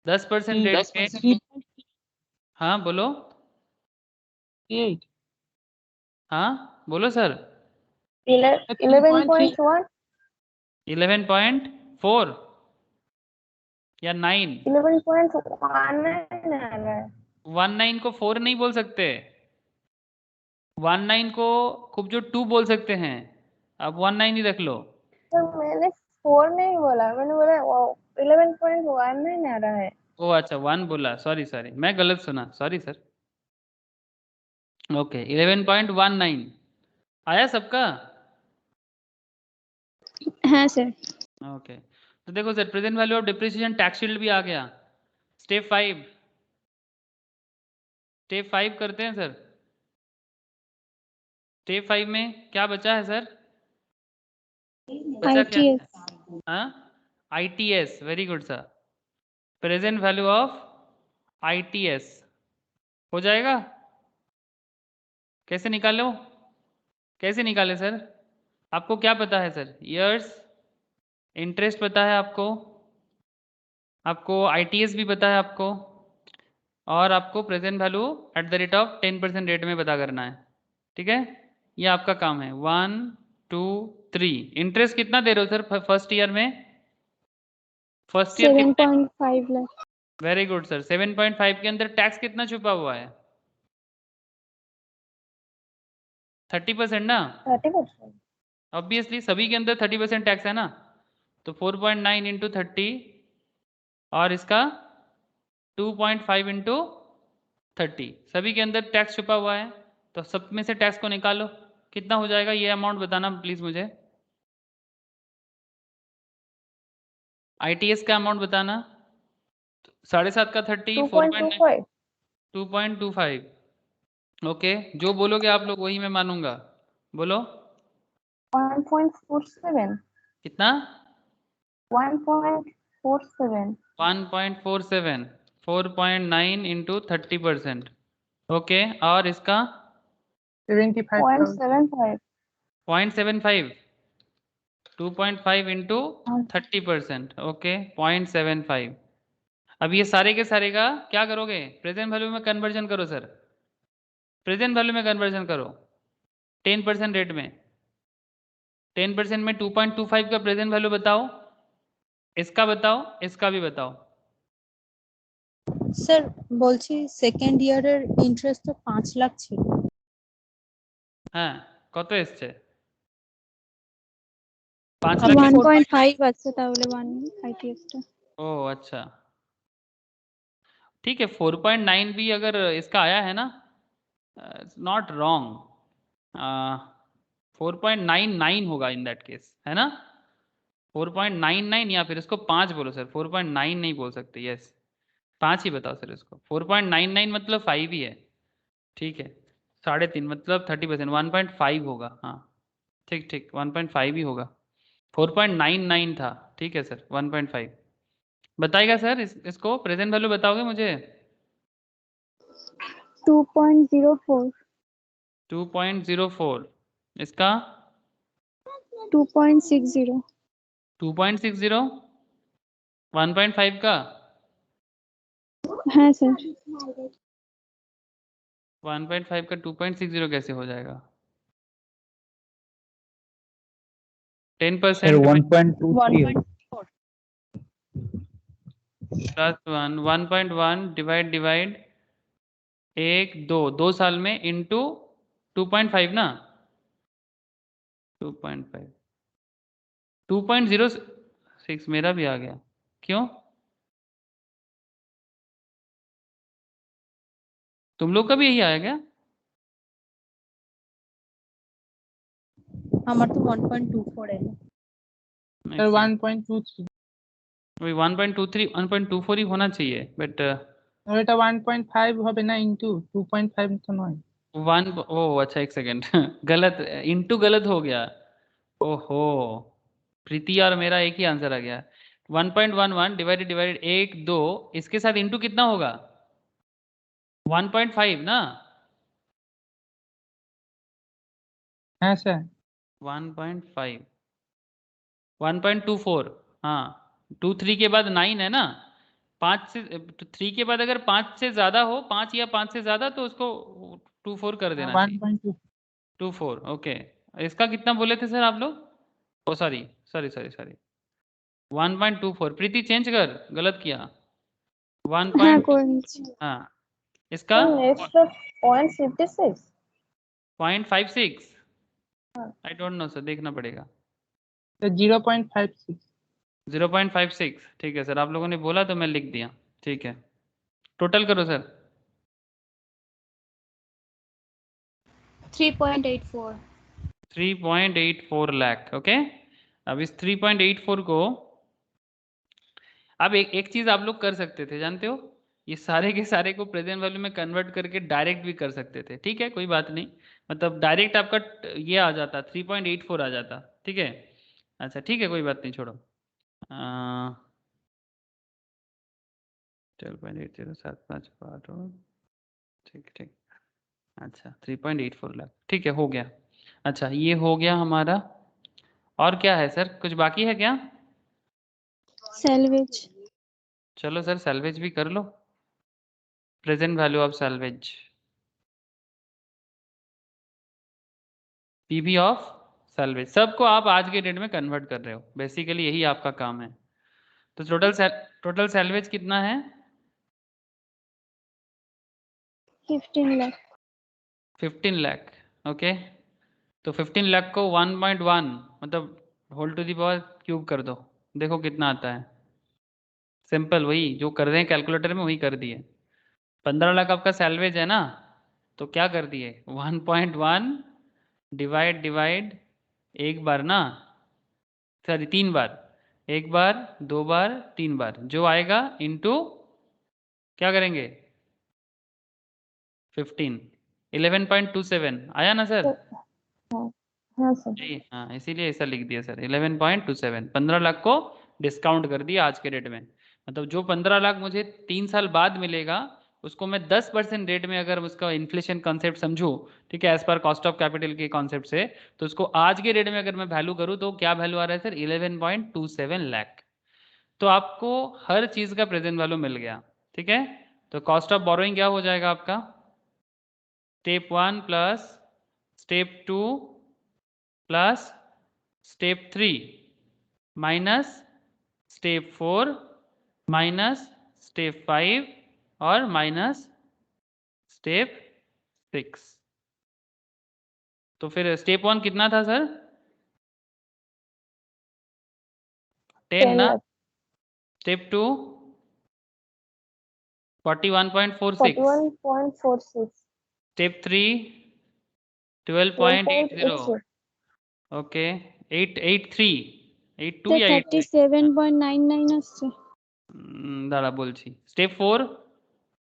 10% रेट में, हाँ बोलो, 8. हाँ बोलो सर। 11.1 11.4 या 9? 11.19 आ रहा है। 19 को 4 नहीं बोल सकते, 19 को खूब जो 2 बोल सकते हैं, अब 19 ही रख लो। तो मैंने 4 नहीं बोला, मैंने बोला 11.19 आ रहा है। ओ अच्छा 1 बोला, सॉरी सॉरी मैं गलत सुना, सॉरी सर। ओके 11.19 आया सबका? हाँ सर। ओके तो देखो sir, present value of depreciation tax shield भी आ गया। स्टेप 5 करते हैं सर। स्टेप 5 में क्या बचा है सर? बचा क्या है? हाँ ITS, very good sir. Present value of ITS हो जाएगा। कैसे निकालो, कैसे निकाले सर? आपको क्या पता है सर? ईयर्स, इंटरेस्ट पता है आपको, आपको ITS भी पता है आपको, और आपको present value at the rate of 10% rate में पता करना है। ठीक है, ये आपका काम है। 1 2 3। इंटरेस्ट कितना दे रहे हो सर फर्स्ट ईयर में? First year 7.5 lakh. Very good sir. 7.5 के अंदर टैक्स कितना छुपा हुआ है? 30% ना? 30%। ऑब्वियसली सभी के अंदर 30% टैक्स है ना, तो 4.9 इंटू 30 और इसका 2.5 इंटू 30, सभी के अंदर टैक्स छुपा हुआ है। तो सब में से टैक्स को निकालो, कितना हो जाएगा ये अमाउंट बताना प्लीज मुझे। ITS का अमाउंट बताना। 7.5 का 30, 4.9, 2.25। 2.25। ओके, जो बोलोगे आप लोग वही मैं मानूंगा। बोलो 1.47। कितना? 1.47। 1.47, 4.9 इंटू 30%। ओके, और इसका 75,000. 0.75। 0.75, 2.5 इंटू 30%। ओके 0.75। अब ये सारे के सारे का क्या करोगे? प्रेजेंट वैल्यू में कन्वर्जन करो सर, प्रेजेंट वैल्यू में कन्वर्जन करो 10% रेट में। 10% में 2.25 का प्रेजेंट वैल्यू बताओ, इसका बताओ, इसका भी बताओ। স্যার বলছি সেকেন্ড ইয়ারের ইন্টারেস্ট তো 5 লাখ ছিল। হ্যাঁ কত এসছে? 5 লাখ। 1.5 আছে তাহলে 1 ITS টা। ओ अच्छा ठीक है, 4.9 भी अगर इसका आया है ना, नॉट रॉन्ग, 4.99 होगा इन दैट केस, है ना? 4.99 या फिर इसको 5 बोलो सर, 4.9 नहीं बोल सकते। यस 5 ही बताओ सर इसको। 4.99 मतलब 5 ही है, ठीक है। 3.5 मतलब 30%, 1.5 होगा। हाँ ठीक ठीक 1.5 ही होगा, 4.99 था, ठीक है सर 1.5। बताएगा सर इसको प्रेजेंट वैल्यू बताओगे मुझे? 2.04। 2.04, इसका 2.60। 2.60, 1.5 का হ্যাঁ স্যার। 1.5 का 2.60 कैसे हो जाएगा? 10% 1.23. प्लस 1.1 डिवाइड 2 साल में इंटू 2.5 ना, 2.5, 2.06 मेरा भी आ गया, क्यों? तुम लोग का भी यही आया क्या? আমার তো 1.24 এলো। Sir, 1.23. वही 1.23 1.24 ही होना चाहिए, बट ওটা 1.5 হবে না ইনটু 2.5 তো নয়। 1, ओ अच्छा एक सेकेंड गलत इंटू गलत हो गया। ओहो, प्रीति और मेरा एक ही आंसर आ गया। 1.11 डिवाइडेड 1 2, इसके साथ इंटू कितना होगा? 1.5 ना, हाँ सर 1.5 1.24 हाँ 23 के बाद 9 है ना 5 से 3 के बाद अगर 5 से ज़्यादा हो 5 या 5 से ज़्यादा तो उसको 24 कर देना चाहिए 1.2 24 ओके इसका कितना बोले थे सर आप लोग ओ सॉरी सॉरी सॉरी सॉरी 1.24 प्रीति चेंज कर गलत किया 1. हाँ कोई नहीं। हाँ इसका नेक्स्ट 0.56 0.56 हाँ। आई डोंट नो सर देखना पड़ेगा तो 0.56 0.56 ठीक है सर आप लोगों ने बोला तो मैं लिख दिया ठीक है टोटल करो सर 3.84 3.84 लाख ओके अब इस 3.84 को अब एक चीज आप लोग कर सकते थे जानते हो ये सारे के सारे को प्रेजेंट वैल्यू में कन्वर्ट करके डायरेक्ट भी कर सकते थे ठीक है कोई बात नहीं मतलब डायरेक्ट आपका ये आ जाता 3.84 आ जाता ठीक है अच्छा ठीक है कोई बात नहीं छोड़ो 12.8075 ठीक ठीक अच्छा 3.84 लाख ठीक है हो गया अच्छा ये हो गया हमारा और क्या है सर कुछ बाकी है क्या सैलवेज चलो सर सैल्वेज भी कर लो present value of salvage PV of salvage सबको आप आज के डेट में कन्वर्ट कर रहे हो बेसिकली यही आपका काम है तो टोटल सैल्वेज कितना है 15 लाख 15 लाख ओके तो 15 लाख को 1.1 मतलब whole to the power cube कर दो देखो कितना आता है सिंपल वही जो कर रहे हैं कैलकुलेटर में वही कर दिए 15 लाख आपका सैलवेज है ना तो क्या कर दिए 1.1 डिवाइड डिवाइड एक बार ना सॉरी 3 बार एक बार 2 बार 3 बार जो आएगा इनटू क्या करेंगे 15 11.27 आया ना सर हाँ हाँ सर जी हाँ इसीलिए ऐसा लिख दिया सर 11.27 15 लाख को डिस्काउंट कर दिया आज के रेट में मतलब जो 15 लाख मुझे 3 साल बाद मिलेगा उसको मैं 10% रेट में अगर उसका इन्फ्लेशन कॉन्सेप्ट समझूं ठीक है as per cost of capital के कॉन्सेप्ट से तो उसको आज के रेट में अगर मैं वैल्यू करूं तो क्या वैल्यू आ रहा है सर 11.27 लाख तो आपको हर चीज का प्रेजेंट वैल्यू मिल गया ठीक है तो कॉस्ट ऑफ बोरोइंग क्या हो जाएगा आपका step 1 plus step 2 plus step 3 minus step 4 minus step 5 और माइनस स्टेप 6 तो फिर स्टेप 1 कितना था सर 10 10 ना लाख स्टेप 2 41.46 41.46 स्टेप 3 12.80 12.86 ओके 883 82 তো या 83 37.99 আসছে দাঁড়া বলছি স্টেপ 4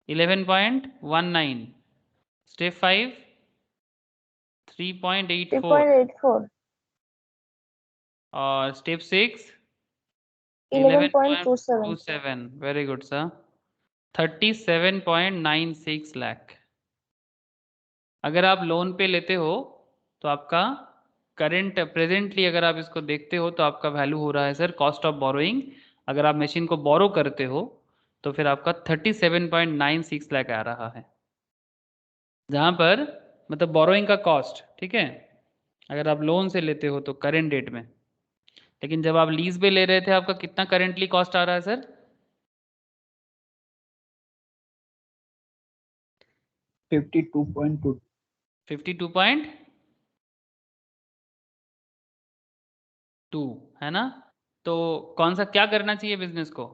11.19 स्टेप 5 3.84 3.84 और step 6 11.27 11.27 very good sir 37.96 lakh अगर आप लोन पे लेते हो तो आपका करंट प्रेजेंटली अगर आप इसको देखते हो तो आपका वैल्यू हो रहा है सर कॉस्ट ऑफ बोरोइंग अगर आप मशीन को बोरो करते हो तो फिर आपका 37.96 लाख आ रहा है जहाँ पर मतलब बोरोइंग का कॉस्ट ठीक है अगर आप लोन से लेते हो तो करेंट डेट में लेकिन जब आप लीज पे ले रहे थे आपका कितना करेंटली कॉस्ट आ रहा है सर 52.2 52.2 है ना तो कौन सा क्या करना चाहिए बिजनेस को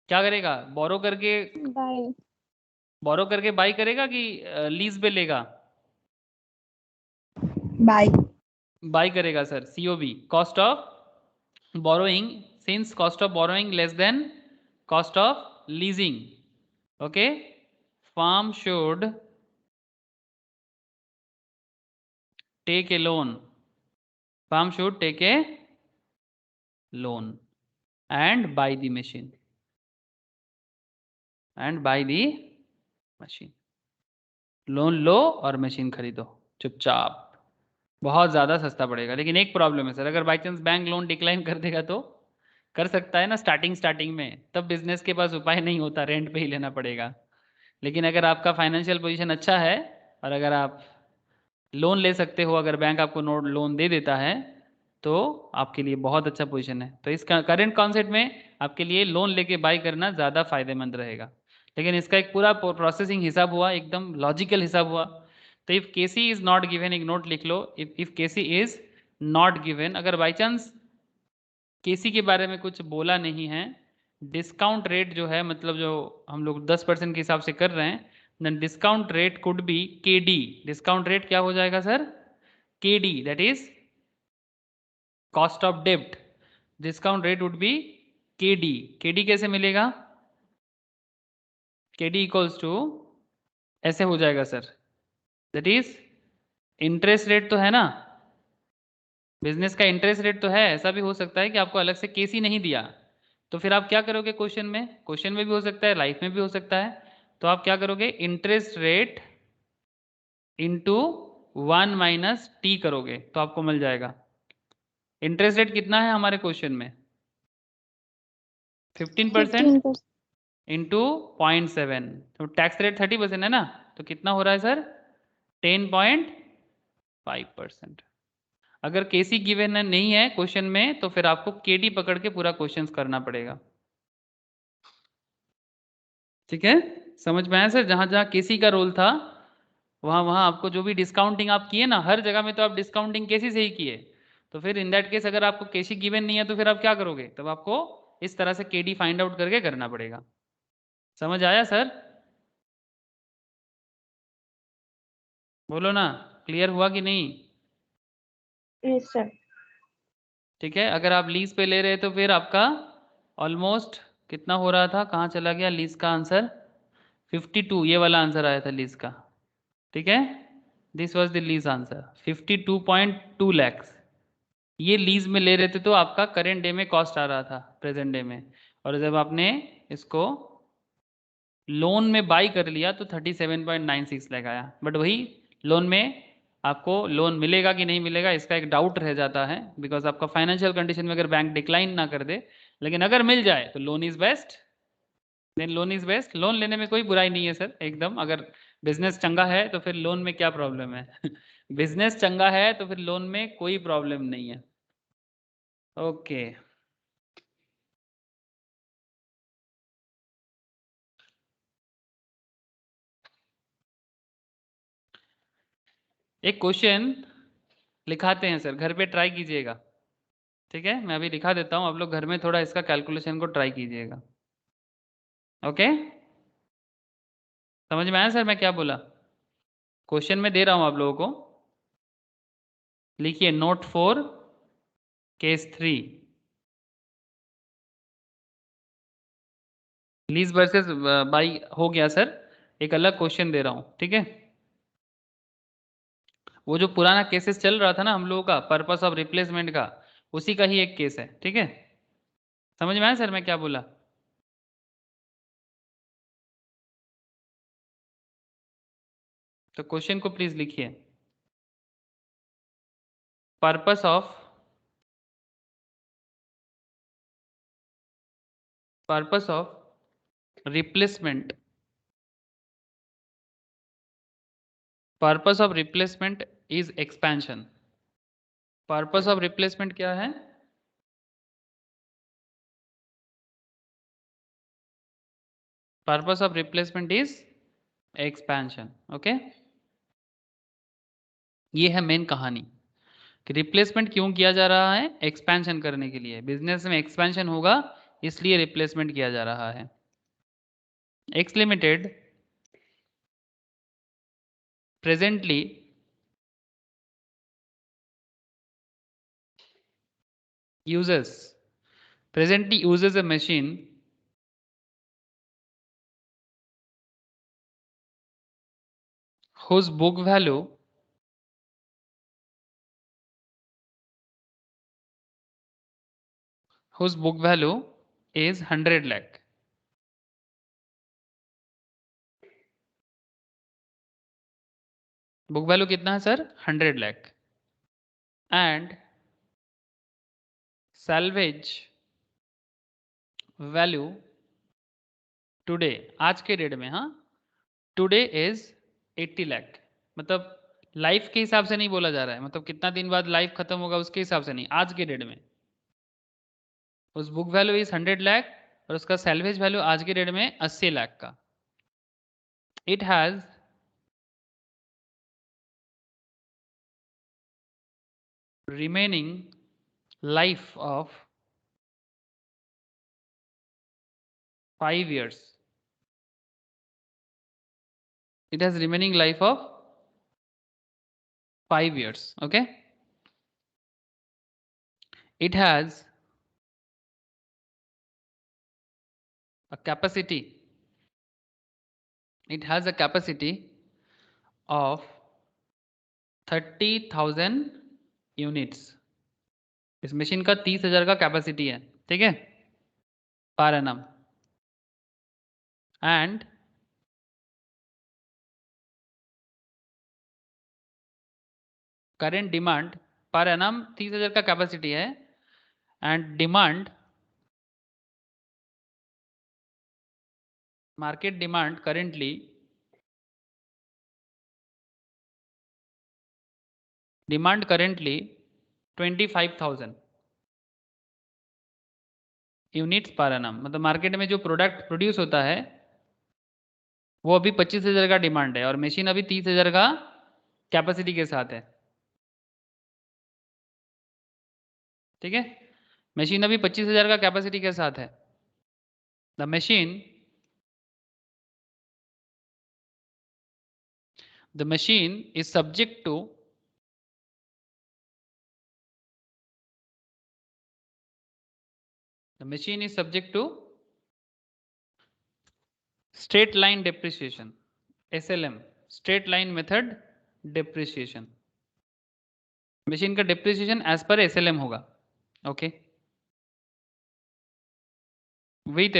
क्या करेगा बाय बोरो करके बाई करेगा कि लीज पे लेगा बाय बाई करेगा sir COB cost of borrowing since cost of borrowing less than cost of leasing okay firm should take a loan farm should take a loan and buy the machine loan लो और machine खरीदो चुपचाप, बहुत ज़्यादा सस्ता पड़ेगा। लेकिन एक प्रॉब्लम है सर, अगर by chance bank loan decline कर देगा तो कर सकता है ना स्टार्टिंग में, तब बिजनेस के पास उपाय नहीं होता, रेंट पे ही लेना पड़ेगा। लेकिन अगर आपका फाइनेंशियल पोजीशन अच्छा है और अगर आप लोन ले सकते हो, अगर बैंक आपको लोन दे देता है तो आपके लिए बहुत अच्छा पोजीशन है। तो इस करंट कॉन्सेप्ट में आपके लिए लोन लेके बाई करना ज़्यादा फायदेमंद रहेगा। लेकिन इसका एक पूरा प्रोसेसिंग हिसाब हुआ, एकदम लॉजिकल हिसाब हुआ। तो if KC is not given, एक नोट लिख लो, if KC is not given, अगर बाई चांस केसी के बारे में कुछ बोला नहीं है, डिस्काउंट रेट जो है, मतलब जो हम लोग 10% के हिसाब से कर रहे हैं, then discount rate could be KD. Discount rate क्या हो जाएगा sir? KD, that is cost of डेब्ट। Discount rate would be KD. KD कैसे मिलेगा? केडी इक्वल्स टू ऐसे हो जाएगा sir, that is interest rate तो है ना, बिजनेस का इंटरेस्ट रेट तो है। ऐसा भी हो सकता है कि आपको अलग से केसी नहीं दिया, तो फिर आप क्या करोगे क्वेश्चन में? क्वेश्चन में भी हो सकता है, लाइफ में भी हो सकता है। तो आप क्या करोगे? Interest rate into 1 minus T करोगे तो आपको मिल जाएगा। इंटरेस्ट रेट कितना है हमारे क्वेश्चन में? 15% 15%। इंटू 0.7, तो टैक्स रेट 30% है ना, तो कितना हो रहा है सर? 10.5%। अगर केसी गिवन नहीं है क्वेश्चन में तो फिर आपको केडी पकड़ के पूरा क्वेश्चन करना पड़ेगा। ठीक है, समझ में आया सर? जहां जहां केसी का रोल था वहां वहां आपको जो भी डिस्काउंटिंग आप किए ना, हर जगह में तो आप डिस्काउंटिंग केसी से ही किए। तो फिर इन दैट केस अगर आपको केसी गिवन नहीं है तो फिर आप क्या करोगे? तब आपको इस तरह से केडी फाइंड आउट करके करना पड़ेगा। समझ आया सर? बोलो ना, क्लियर हुआ कि नहीं? Yes sir. ठीक है, अगर आप लीज पे ले रहे तो फिर आपका ऑलमोस्ट कितना हो रहा था? कहाँ चला गया लीज का आंसर? 52, ये वाला आंसर आया था लीज का। ठीक है, this was the lease answer 52.2 lakhs. ये लीज में ले रहे थे तो आपका करेंट डे में कॉस्ट आ रहा था, प्रेजेंट डे में, और जब आपने इसको लोन में बाई कर लिया तो 37.96 लाख आया। बट वही लोन में आपको लोन मिलेगा कि नहीं मिलेगा इसका एक डाउट रह जाता है, बिकॉज आपका फाइनेंशियल कंडीशन में अगर बैंक डिक्लाइन ना कर दे, लेकिन अगर मिल जाए तो loan is best, then loan is best. Loan लेने में कोई बुराई नहीं है सर, एकदम। अगर बिजनेस चंगा है तो फिर लोन में क्या प्रॉब्लम है? बिजनेस चंगा है तो फिर लोन में कोई प्रॉब्लम नहीं है। ओके, एक क्वेश्चन लिखाते हैं सर, घर पे ट्राई कीजिएगा। ठीक है, मैं अभी लिखा देता हूँ, आप लोग घर में थोड़ा इसका कैलकुलेशन को ट्राई कीजिएगा। ओके, समझ में आया सर मैं क्या बोला? क्वेश्चन में दे रहा हूँ आप लोगों को, लिखिए note 4 case 3, lease versus by हो गया सर। एक अलग क्वेश्चन दे रहा हूँ, ठीक है? वो जो पुराना केसेस चल रहा था ना हम लोगों का, पर्पस ऑफ रिप्लेसमेंट का, उसी का ही एक केस है। ठीक है, समझ में आया सर मैं क्या बोला? तो क्वेश्चन को प्लीज लिखिए, purpose of replacement, purpose of replacement is expansion. Purpose of replacement क्या है? Purpose of replacement is expansion. Okay, ये है मेन कहानी कि रिप्लेसमेंट क्यों किया जा रहा है? एक्सपेंशन करने के लिए। बिजनेस में एक्सपेंशन होगा इसलिए रिप्लेसमेंट किया जा रहा है। X limited presently uses a machine whose book value is 100 lakh. Book value कितना है sir? 100 lakh. And salvage value today, आज के डेट में, हाँ, टुडे इज 80 लाख। मतलब लाइफ के हिसाब से नहीं बोला जा रहा है, मतलब कितना दिन बाद लाइफ खत्म होगा उसके हिसाब से नहीं, आज के डेट में। उस बुक वैल्यू इज 100 लाख और उसका सैल्वेज वैल्यू आज के डेट में 80 लाख का। It has remaining life of 5 years. It has remaining life of 5 years. Okay. It has a capacity. It has a capacity of 30,000 units. इस मशीन का 30,000 का कैपेसिटी है, ठीक है, per annum. And current demand per annum 30,000 का capacity है and demand, market demand currently demand currently 25,000 units per annum. मतलब market में जो प्रोडक्ट प्रोड्यूस होता है वो अभी 25,000 का डिमांड है और मशीन अभी 30,000 का कैपेसिटी के साथ है, ठीक है। मशीन अभी 25,000 का कैपेसिटी के साथ है। The machine is subject to straight line depreciation, SLM, straight line method depreciation. Machine का डेप्रिसिएशन एज पर SLM होगा, okay, with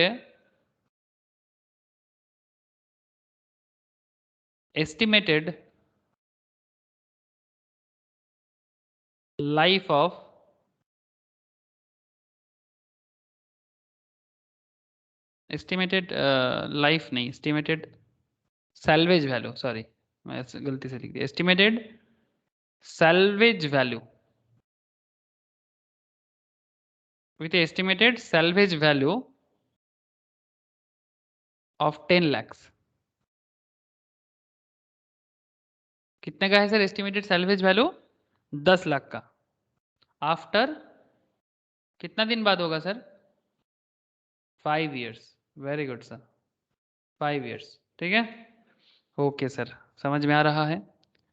estimated life of estimated life नहीं, एस्टिमेटेड सैल्वेज वैल्यू, सॉरी मैं गलती से लिख दिया, estimated salvage value, with estimated salvage value of 10 lakhs। कितने का है sir estimated salvage value? 10 lakh का। आफ्टर कितना दिन बाद होगा sir? 5 years। Very good sir, 5 years, ठीक है, ओके सर, समझ में आ रहा है।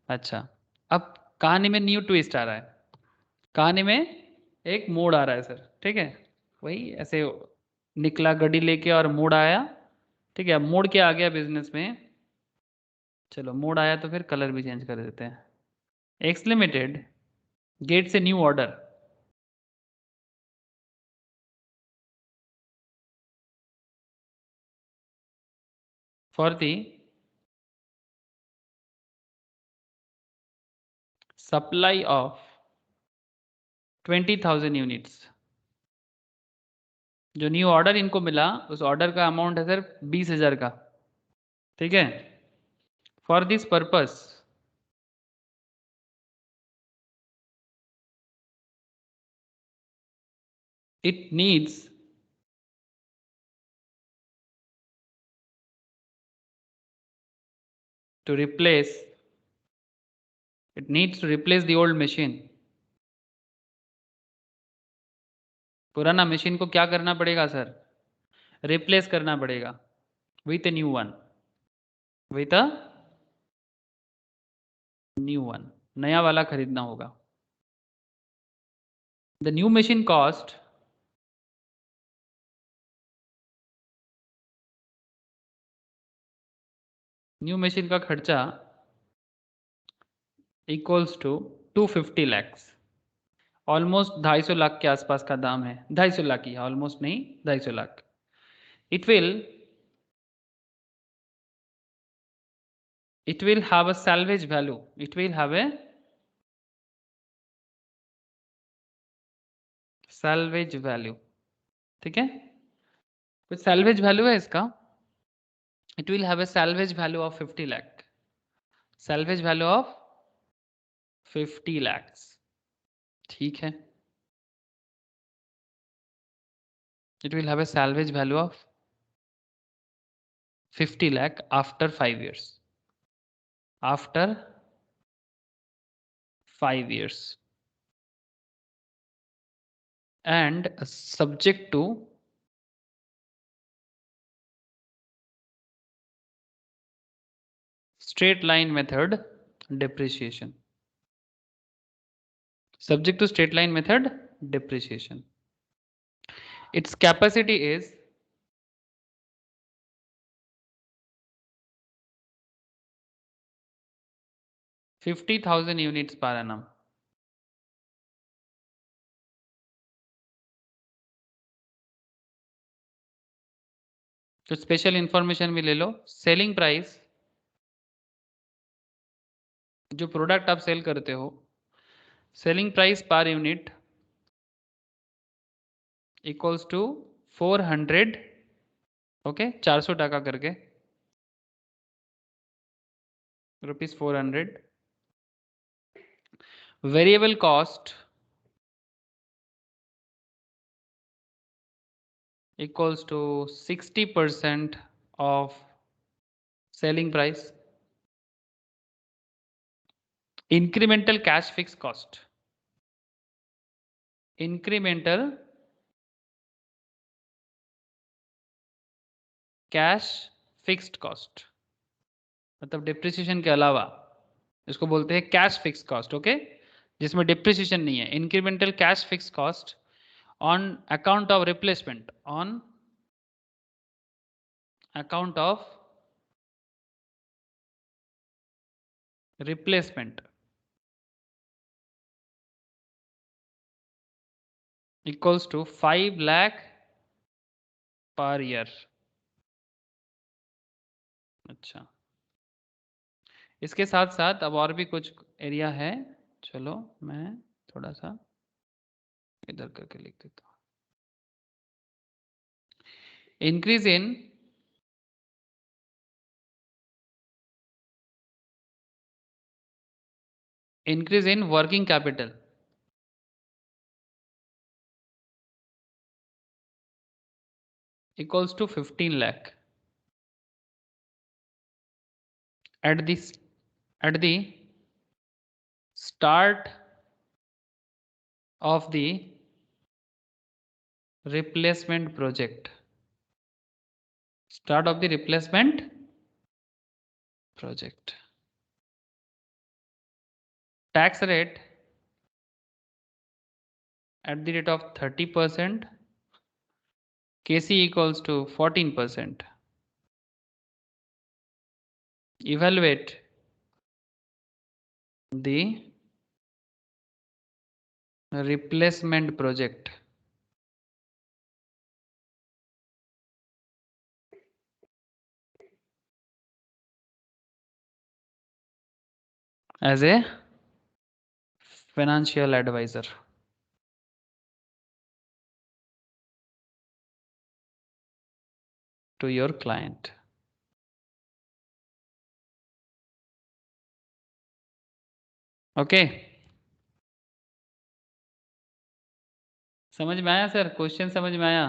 अच्छा, अब कहानी में न्यू ट्विस्ट आ रहा है, कहानी में एक मोड़ आ रहा है सर, ठीक है। वही ऐसे निकला गड्डी लेके और मोड़ आया, ठीक है। अब मोड़ क्या आ गया बिजनेस में? चलो मोड़ आया तो फिर कलर भी चेंज कर देते हैं। X Limited gets a new order for the supply of 20,000 units. जो न्यू ऑर्डर इनको मिला उस ऑर्डर का अमाउंट है सर 20,000 का, ठीक है। For this purpose it needs to replace the old machine। पुराना मशीन को क्या करना पड़ेगा सर? रिप्लेस करना पड़ेगा with a new one, with a new one, नया वाला खरीदना होगा। The new machine cost new machine का खर्चा equals to 250 lakhs। Almost 250 lakh के आसपास का दाम है, 250 लाख ही, ऑलमोस्ट नहीं, 250 lakh. It will it will have a salvage value. It will have a salvage value. ठीक है, कुछ salvage value है इसका. It will have a salvage value of 50 lakh. Salvage value of 50 lakhs. ठीक है. It will have a salvage value of 50 lakh after 5 years. After 5 years. And subject to straight line method depreciation. Subject to straight line method depreciation. Its capacity is 50,000 units per annum. तो special information भी ले लो. Selling price, जो product आप sell करते हो, selling price per unit equals to 400, okay, 400 टाका करके ₹400. Variable cost equals to 60% of selling price. Incremental cash fixed cost. Incremental cash fixed cost. मतलब डिप्रिसिएशन के अलावा इसको बोलते हैं कैश फिक्स कॉस्ट, ओके, जिसमें डिप्रिसिएशन नहीं है. Incremental cash fix cost on account of replacement, on account of replacement equals to 5 lakh per year. अच्छा, इसके साथ साथ अब और भी कुछ एरिया है. चलो मैं थोड़ा सा इधर करके लिख देता हूँ. Increase in working capital equals to 15 lakh at the start of the replacement project. Start of the replacement project. Tax rate at the rate of 30%. KC equals to 14%. Evaluate the replacement project as a financial advisor. To your client. Okay, समझ में आया sir? Question समझ में आया?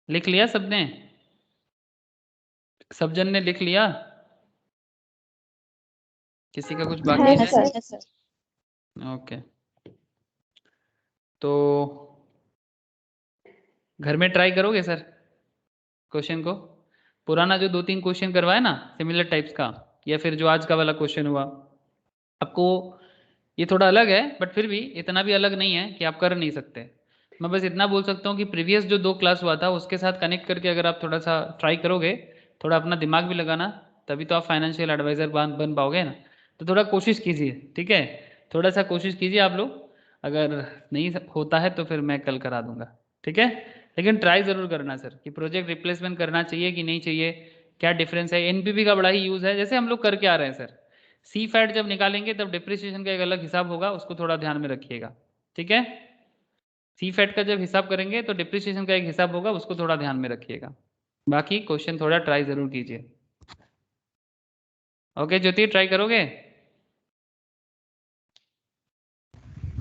लिख लिया सबने? सब जन ने लिख लिया? किसी का कुछ बाकी है? सर. ओके, तो घर में ट्राई करोगे सर क्वेश्चन को? पुराना जो 2-3 क्वेश्चन करवाया ना सिमिलर टाइप्स का, या फिर जो आज का वाला क्वेश्चन हुआ, आपको ये थोड़ा अलग है बट फिर भी इतना भी अलग नहीं है कि आप कर नहीं सकते. मैं बस इतना बोल सकता हूँ कि प्रीवियस जो 2 क्लास हुआ था उसके साथ कनेक्ट करके अगर आप थोड़ा सा ट्राई करोगे, थोड़ा अपना दिमाग भी लगाना, तभी तो आप फाइनेंशियल एडवाइज़र बन पाओगे ना. तो थोड़ा कोशिश कीजिए, ठीक है? थोड़ा सा कोशिश कीजिए आप लोग. अगर नहीं होता है तो फिर मैं कल करा दूंगा, ठीक है? लेकिन ट्राई जरूर करना सर कि प्रोजेक्ट रिप्लेसमेंट करना चाहिए कि नहीं चाहिए, क्या डिफरेंस है। एनपीवी का बड़ा ही यूज है, जैसे हम लोग करके आ रहे हैं सर। सी फैट जब निकालेंगे तब डिप्रिसिएशन का एक अलग हिसाब होगा, उसको थोड़ा ध्यान में रखिएगा, ठीक है। सी फैट का जब हिसाब करेंगे तो डिप्रिसिएशन का एक हिसाब होगा, उसको थोड़ा ध्यान में रखिएगा। बाकी क्वेश्चन थोड़ा ट्राई जरूर कीजिए। ओके ज्योति, ट्राई करोगे?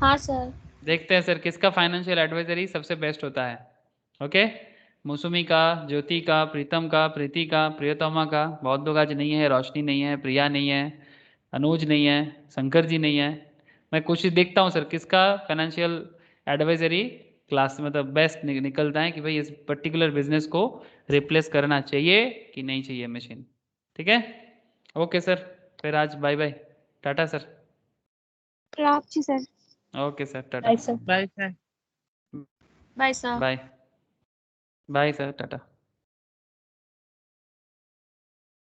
हाँ सर। देखते हैं सर किसका फाइनेंशियल एडवाइजरी सबसे बेस्ट होता है। ओके, मौसमी का, ज्योति का, प्रीतम का, प्रीति का, प्रियतमा का। बहुत लोग आज नहीं है, रोशनी नहीं है, प्रिया नहीं है, अनुज नहीं है, शंकर जी नहीं है। मैं कोशिश देखता हूँ सर किसका फाइनेंशियल एडवाइजरी क्लास मतलब बेस्ट निकलता है कि भाई इस पर्टिकुलर बिजनेस को रिप्लेस करना चाहिए कि नहीं चाहिए मशीन, ठीक है। ओके सर, फिर आज bye bye, tata sir. Rakhi sir. Okay sir, tata. Bye sir. Bye sir. Bye sir. Bye bye sir, Tata.